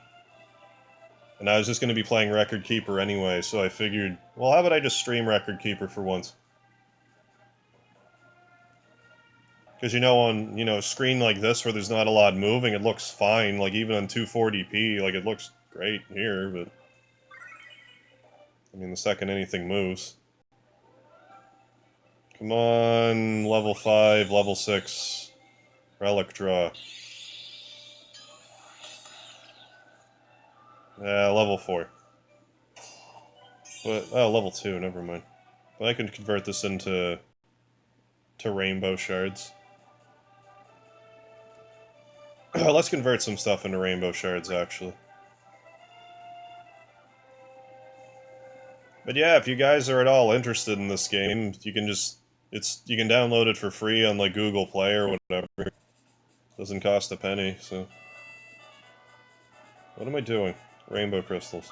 And I was just going to be playing Record Keeper anyway, so I figured, well, how about I just stream Record Keeper for once? Because, you know, on, you know, a screen like this where there's not a lot moving, it looks fine, like, even on 240p, like, it looks great here, but... I mean, the second anything moves. Come on, level 5, level 6, relic draw. Level 4. But, oh, level 2, never mind. But I can convert this into rainbow shards. Let's convert some stuff into rainbow shards, actually. But yeah, if you guys are at all interested in this game, you can just... you can download it for free on, like, Google Play or whatever. Doesn't cost a penny, so... What am I doing? Rainbow crystals.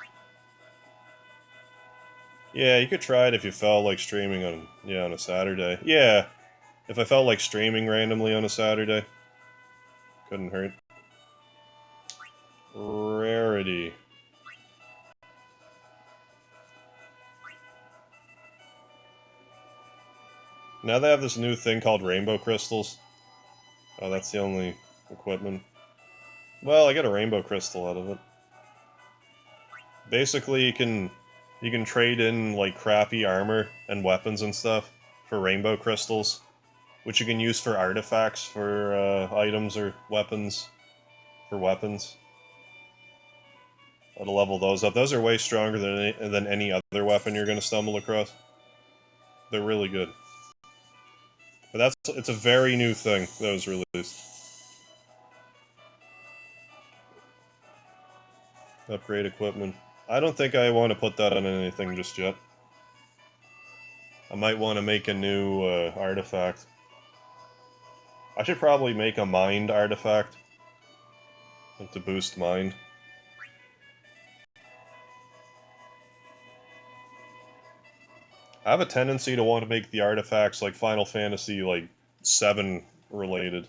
Yeah, you could try it if you felt like streaming on a Saturday. Yeah, if I felt like streaming randomly on a Saturday. Couldn't hurt. Rarity. Now they have this new thing called rainbow crystals. Oh, that's the only equipment. Well, I get a rainbow crystal out of it. Basically, you can trade in like crappy armor and weapons and stuff for rainbow crystals, which you can use for artifacts for items or weapons. For weapons. That'll level those up. Those are way stronger than any other weapon you're going to stumble across. They're really good. But it's a very new thing that was released. Upgrade equipment. I don't think I want to put that on anything just yet. I might want to make a new artifact. I should probably make a mind artifact. Like to boost mind. I have a tendency to want to make the artifacts like Final Fantasy like 7 related.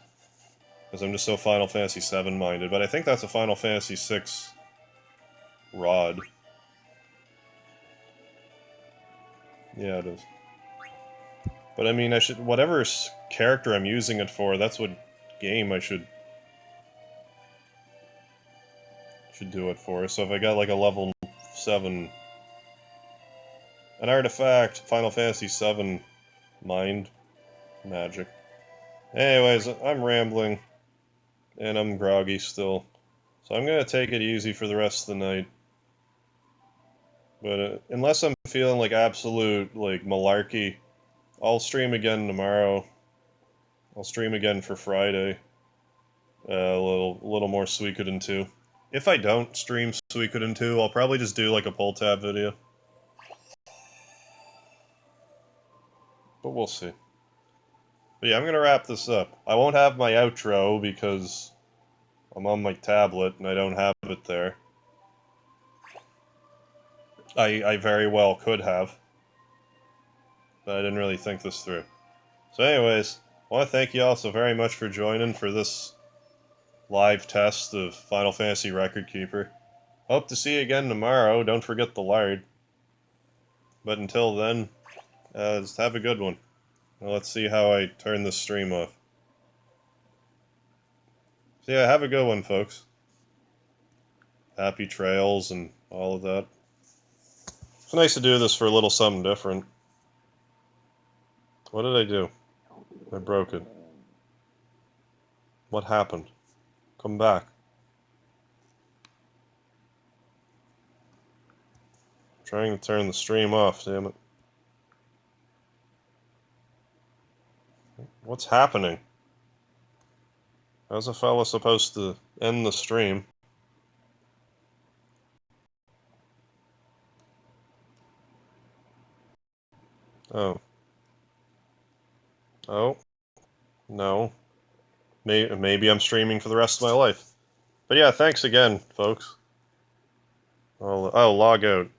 Because I'm just so Final Fantasy 7 minded. But I think that's a Final Fantasy 6 rod. Yeah, it is. But I mean, I should, whatever character I'm using it for, that's what game I should do it for. So if I got like a level 7, an artifact, Final Fantasy 7 mind magic. Anyways, I'm rambling, and I'm groggy still. So I'm gonna take it easy for the rest of the night. But unless I'm feeling like absolute like malarkey, I'll stream again tomorrow. I'll stream again for Friday. A little more Suikoden 2. If I don't stream Suikoden 2, I'll probably just do like a pull tab video. But we'll see. But yeah, I'm gonna wrap this up. I won't have my outro because I'm on my tablet and I don't have it there. I very well could have. But I didn't really think this through. So anyways, I want to thank you all so very much for joining for this live test of Final Fantasy Record Keeper. Hope to see you again tomorrow. Don't forget the Lard. But until then, just have a good one. Well, let's see how I turn this stream off. So yeah, have a good one, folks. Happy trails and all of that. It's nice to do this for a little something different. What did I do? I broke it. What happened? Come back. I'm trying to turn the stream off, damn it. What's happening? How's a fella supposed to end the stream? Oh. Oh. No. Maybe I'm streaming for the rest of my life. But yeah, thanks again, folks. I'll log out.